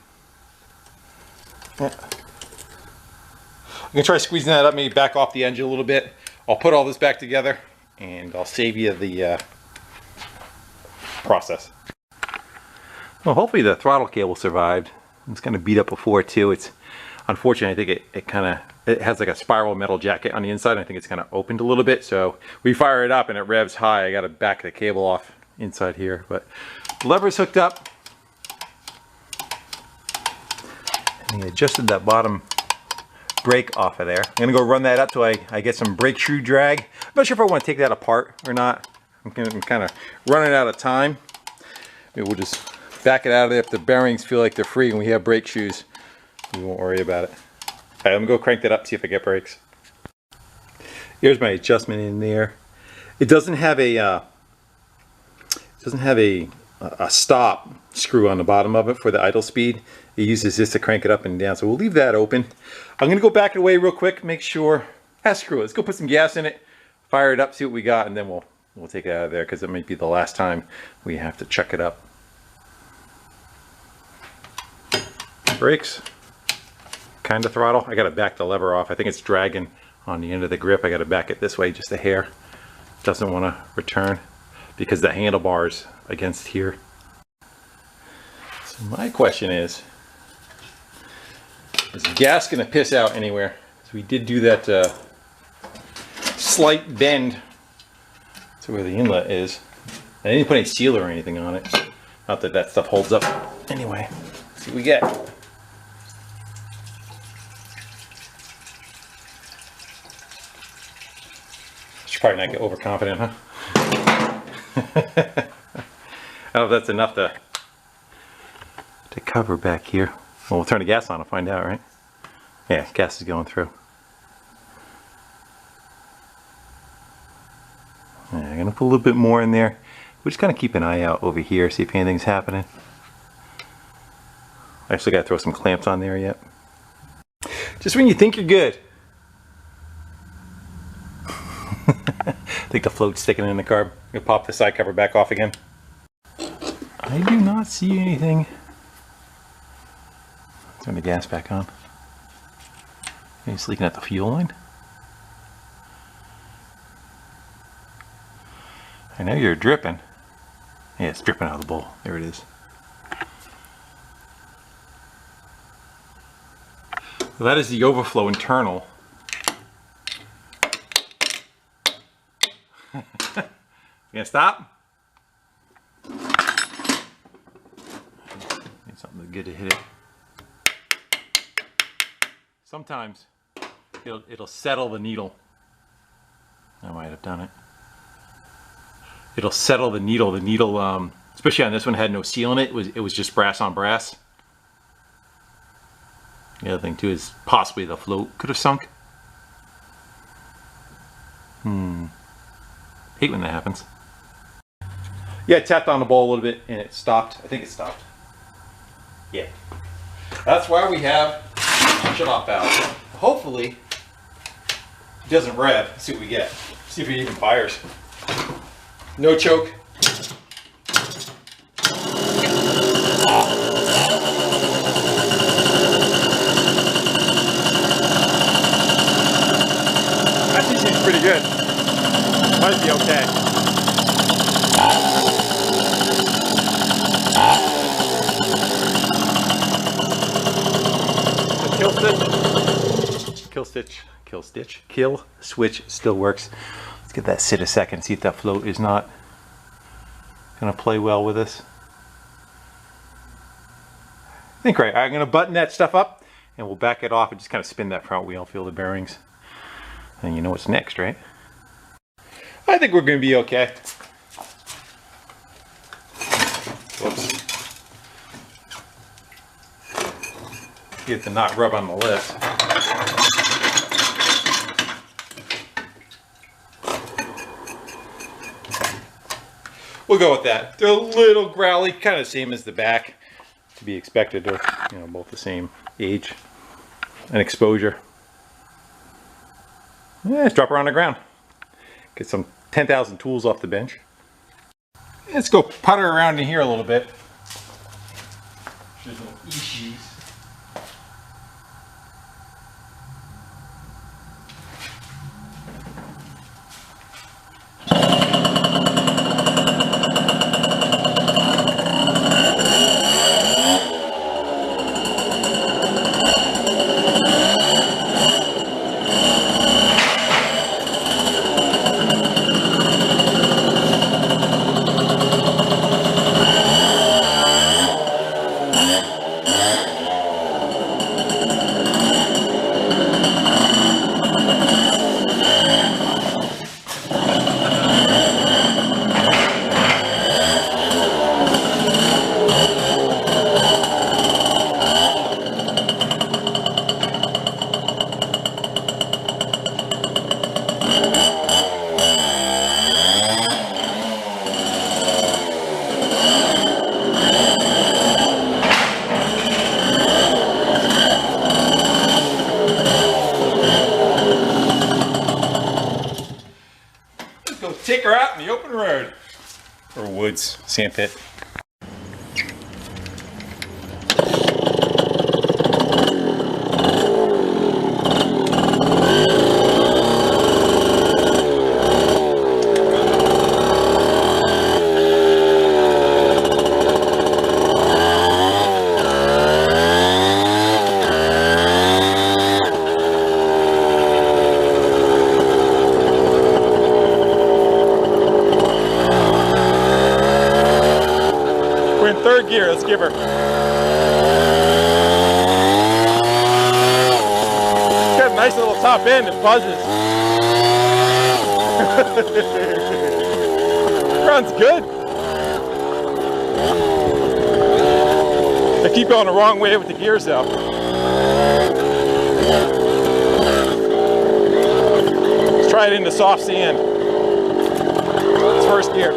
Yeah. I'm gonna try squeezing that up, maybe back off the engine a little bit. I'll put all this back together and I'll save you the process. Well, hopefully the throttle cable survived. It's kind of beat up before too. It's unfortunate. I think it has like a spiral metal jacket on the inside. I think it's kind of opened a little bit. So we fire it up and it revs high. I got to back the cable off inside here, but the lever's hooked up. And I adjusted that bottom brake off of there. I'm gonna go run that up till I get some brake shoe drag. I'm not sure if I want to take that apart or not. I'm kind of running out of time. Maybe we'll just back it out of there. If the bearings feel like they're free and we have brake shoes, we won't worry about it. All right, I'm gonna go crank that up, see if I get brakes. Here's my adjustment in there. It doesn't have a stop screw on the bottom of it for the idle speed. It uses this to crank it up and down. So we'll leave that open. I'm gonna go back away real quick, make sure. Screw it. Let's go put some gas in it, fire it up, see what we got, and then we'll take it out of there because it might be the last time we have to chuck it up. Brakes. Kind of throttle. I got to back the lever off. I think it's dragging on the end of the grip. I got to back it this way just a hair. Doesn't want to return because the handlebar's against here. So my question is the gas going to piss out anywhere? So we did do that slight bend to where the inlet is. I didn't put any sealer or anything on it. Not that that stuff holds up. Anyway, let's see what we get. Should probably not get overconfident, huh? I don't know if that's enough to cover back here. Well, we'll turn the gas on and find out, right? Yeah, gas is going through. Yeah, I'm gonna put a little bit more in there. We're just gonna keep an eye out over here, see if anything's happening. I actually gotta throw some clamps on there yet. Just when you think you're good. I think the float's sticking in the carb. You'll pop the side cover back off again. I do not see anything. Turn the gas back on. It's leaking at the fuel line. I know you're dripping. Yeah, it's dripping out of the bowl. There it is. So that is the overflow internal. You gonna stop? Need something good to hit it. Sometimes it'll settle the needle. I might have done it. It'll settle the needle. The needle, especially on this one, had no seal in it. It was just brass on brass. The other thing too is possibly the float could have sunk. Hate when that happens. Yeah, I tapped on the bowl a little bit and it stopped. I think it stopped. Yeah. That's why we have shut off valve. Hopefully it doesn't rev. Let's see what we get. See if it even fires. No choke. Actually seems pretty good. Might be okay. Kill switch still works. Let's get that sit a second, see if that float is not gonna play well with us. I think right. I'm gonna button that stuff up and we'll back it off and just kind of spin that front wheel, feel the bearings. And you know what's next, right? I think we're gonna be okay. Whoops. Get the knot rub on the lift. we'll go with that. They're a little growly, kind of the same as the back, to be expected. They're, you know, both the same age and exposure. Yeah, let's drop her on the ground. Get some 10,000 tools off the bench. Let's go putter around in here a little bit. There's no issues. Take her out in the open road. Or woods, sand pit. Third gear, let's give her. It's got a nice little top end, it buzzes. Runs good. I keep going the wrong way with the gears though. Let's try it in the soft sand. It's first gear.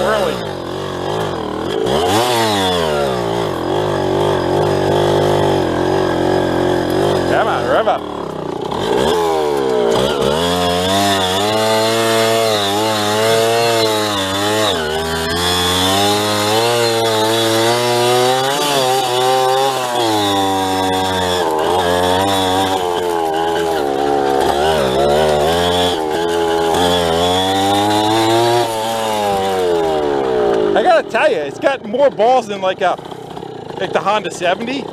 Squirrely. Come on, rev up. I gotta tell you, it's got more balls than like the Honda 70.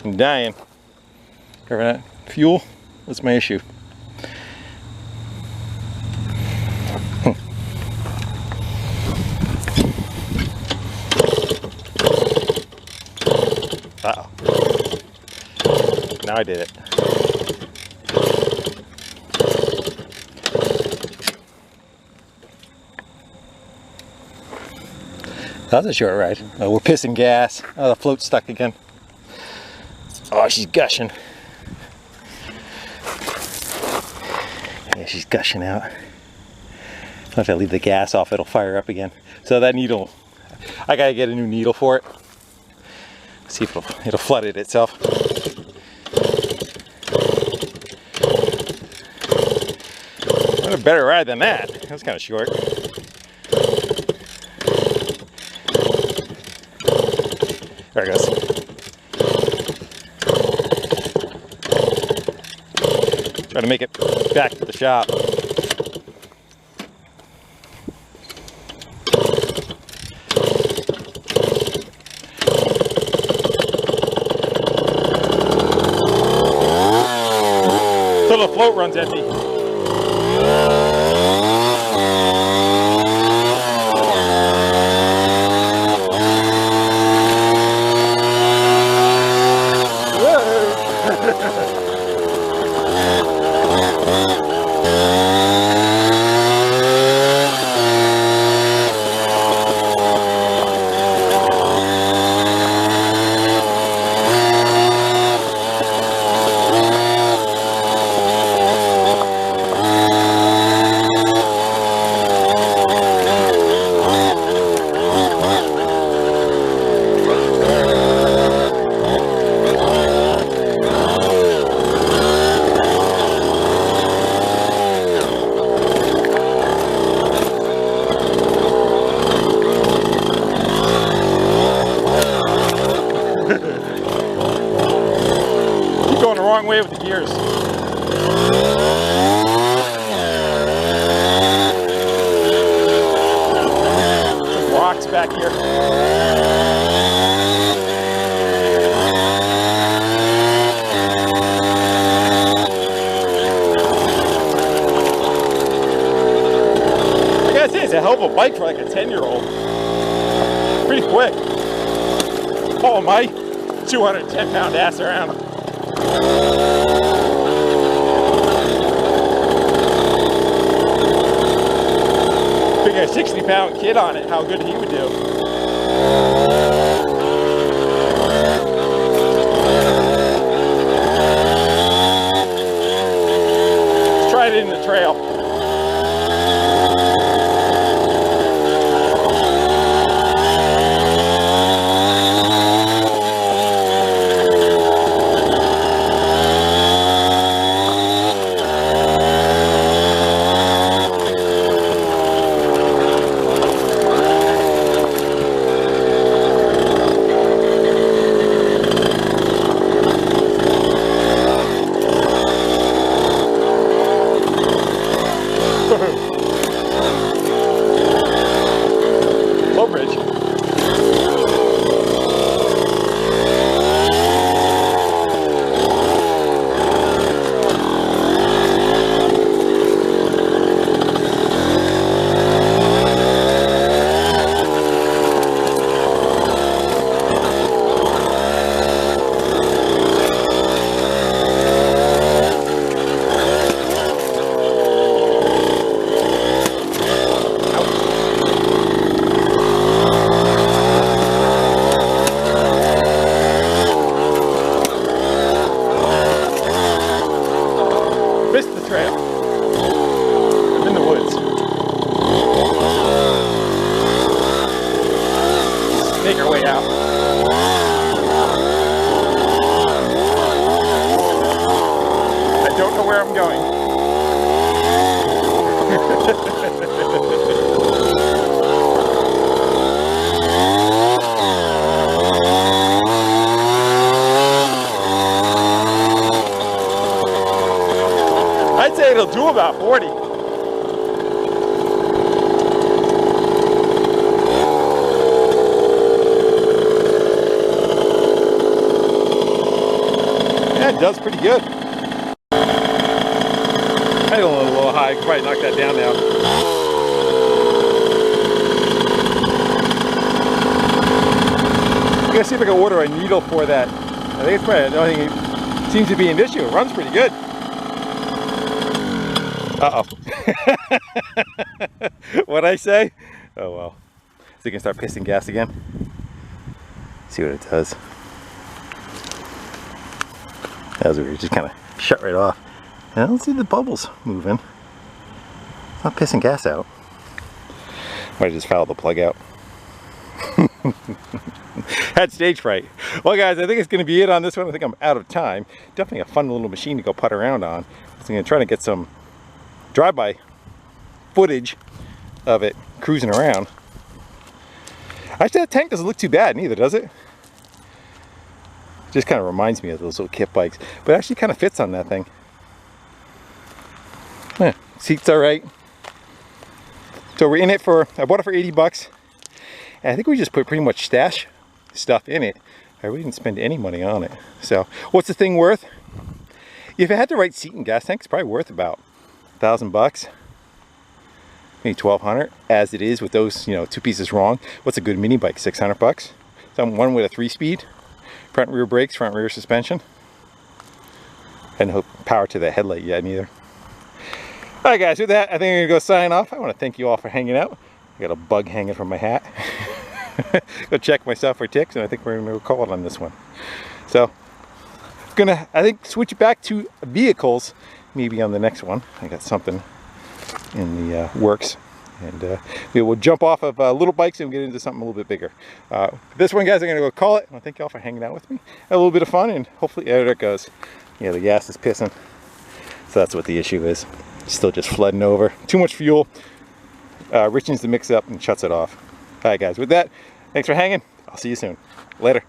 I'm dying. Cover that. Fuel, that's my issue. Uh-oh. Now I did it. That was a short ride. Oh, we're pissing gas. Oh, the float's stuck again. Oh, she's gushing. Yeah, she's gushing out. If I leave the gas off, it'll fire up again. So that needle, I gotta get a new needle for it. See if it'll flood it itself. What a better ride than that. That's kind of short. There it goes. Try to make it back to the shop. So the float runs empty. wrong way with the gears. Some rocks back here. I gotta say, it's a hell of a bike for like a 10-year-old. Pretty quick. Follow my 210-pound ass around. Figure a 60-pound kid on it, how good he would do. Let's try it in the trail. I'd say it'll do about 40. Yeah, it does pretty good. I had a little high, probably knock that down now. I'm gonna see if I can order a needle for that. I think it's probably, I don't think it seems to be an issue. It runs pretty good. Uh-oh. What'd I say? Oh well. So you can start pissing gas again. See what it does. That was weird. Just kind of shut right off. And I don't see the bubbles moving. It's not pissing gas out. Might just foul the plug out. Had stage fright. Well guys, I think it's going to be it on this one. I think I'm out of time. Definitely a fun little machine to go putt around on. So I'm going to try to get some drive-by footage of it cruising around. Actually, that tank doesn't look too bad neither, does it? Just kind of reminds me of those little kit bikes, but it actually kind of fits on that thing. Yeah, seats all right. So we're in it for, I bought it for 80 bucks. And I think we just put pretty much stash stuff in it. I really didn't spend any money on it. So what's the thing worth? If it had the right seat and gas tank, it's probably worth about $1,000 bucks, maybe 1,200, as it is with those, you know, two pieces wrong. What's a good mini bike? 600 bucks. So one with a 3-speed, front and rear brakes, front and rear suspension, and no power to the headlight yet neither. All right guys, with that, I think I'm gonna go sign off. I want to thank you all for hanging out. I got a bug hanging from my hat. Go check myself for ticks, and I think we're gonna call it on this one. So gonna, I think, switch it back to vehicles maybe on the next one. I got something in the works, and we will jump off of little bikes and get into something a little bit bigger. This one, guys, I'm gonna go call it. I thank y'all for hanging out with me. Had a little bit of fun, and hopefully, there it goes. Yeah, the gas is pissing, so that's what the issue is. Still just flooding over. Too much fuel. Richens the mix up and shuts it off. All right, guys. With that, thanks for hanging. I'll see you soon. Later.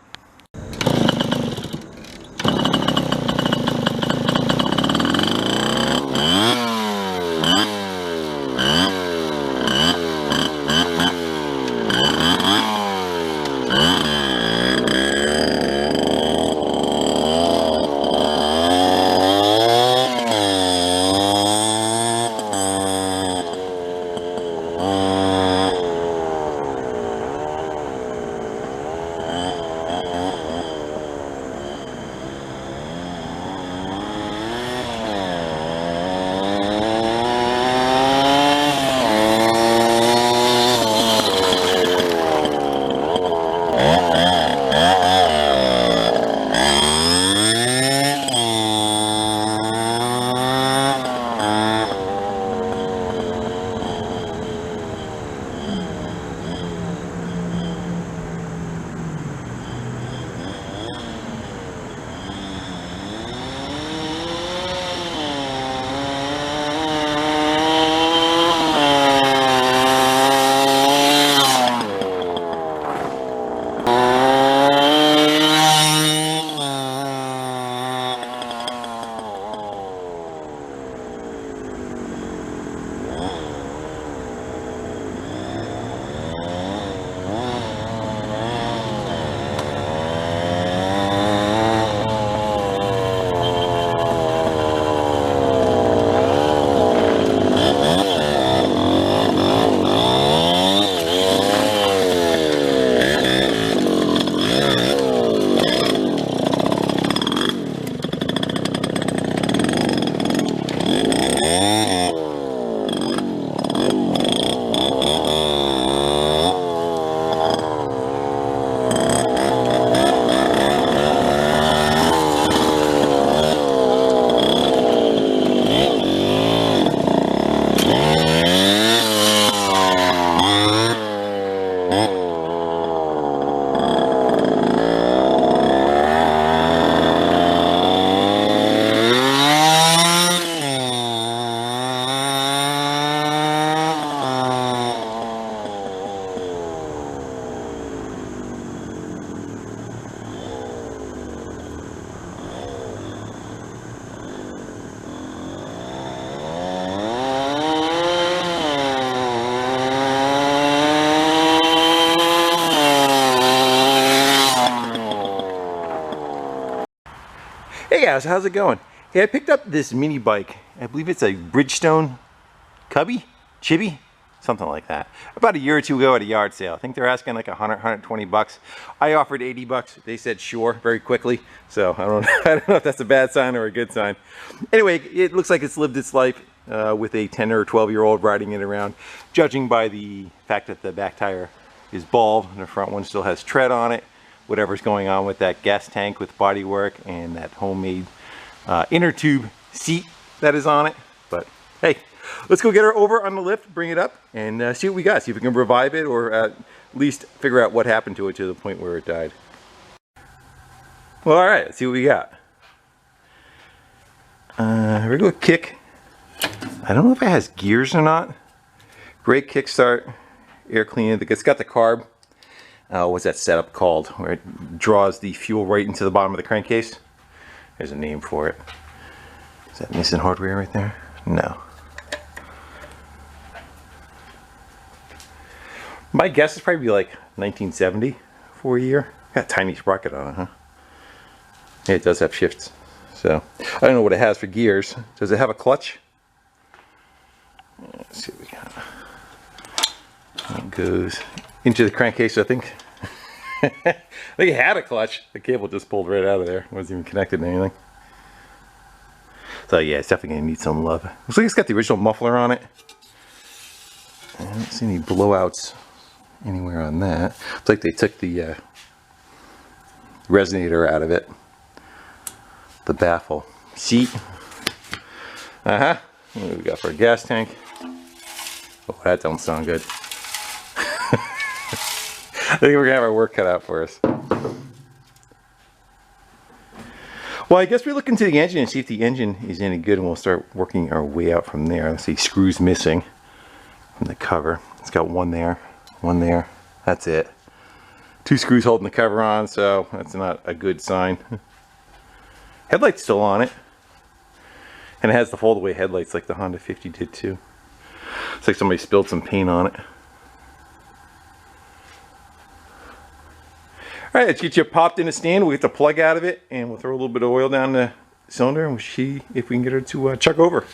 Hey guys, how's it going? Hey, I picked up this mini bike. I believe it's a Bridgestone chibi, something like that. About a year or two ago at a yard sale. I think they're asking like 120 bucks. I offered 80 bucks. They said sure very quickly. So I don't know if that's a bad sign or a good sign. Anyway, it looks like it's lived its life with a 10 or 12-year-old riding it around. Judging by the fact that the back tire is bald and the front one still has tread on it. Whatever's going on with that gas tank with bodywork and that homemade inner tube seat that is on it. But hey, let's go get her over on the lift, bring it up, and see what we got. See if we can revive it or at least figure out what happened to it to the point where it died. Well, all right, let's see what we got. Regular kick. I don't know if it has gears or not. Great kickstart, air cleaner. It's got the carb. What's that setup called? Where it draws the fuel right into the bottom of the crankcase. There's a name for it. Is that Nissan hardware right there? No. My guess is probably like 1970 for a year. Got a tiny sprocket on it, huh? Yeah, it does have shifts. So, I don't know what it has for gears. Does it have a clutch? Let's see what we got. It goes into the crankcase, I think. I think it had a clutch. The cable just pulled right out of there. It wasn't even connected to anything. So yeah, it's definitely going to need some love. Looks like it's got the original muffler on it. I don't see any blowouts anywhere on that. Looks like they took the resonator out of it. The baffle. Seat. What do we got for a gas tank? Oh, that don't sound good. I think we're gonna have our work cut out for us. Well, I guess we look into the engine and see if the engine is any good, and we'll start working our way out from there. Let's see, screws missing from the cover. It's got one there, one there. That's it. 2 screws holding the cover on, so that's not a good sign. Headlight's still on it. And it has the fold-away headlights like the Honda 50 did too. It's like somebody spilled some paint on it. Alright, let's get you popped in a stand. We'll get the plug out of it and we'll throw a little bit of oil down the cylinder and we'll see if we can get her to chuck over.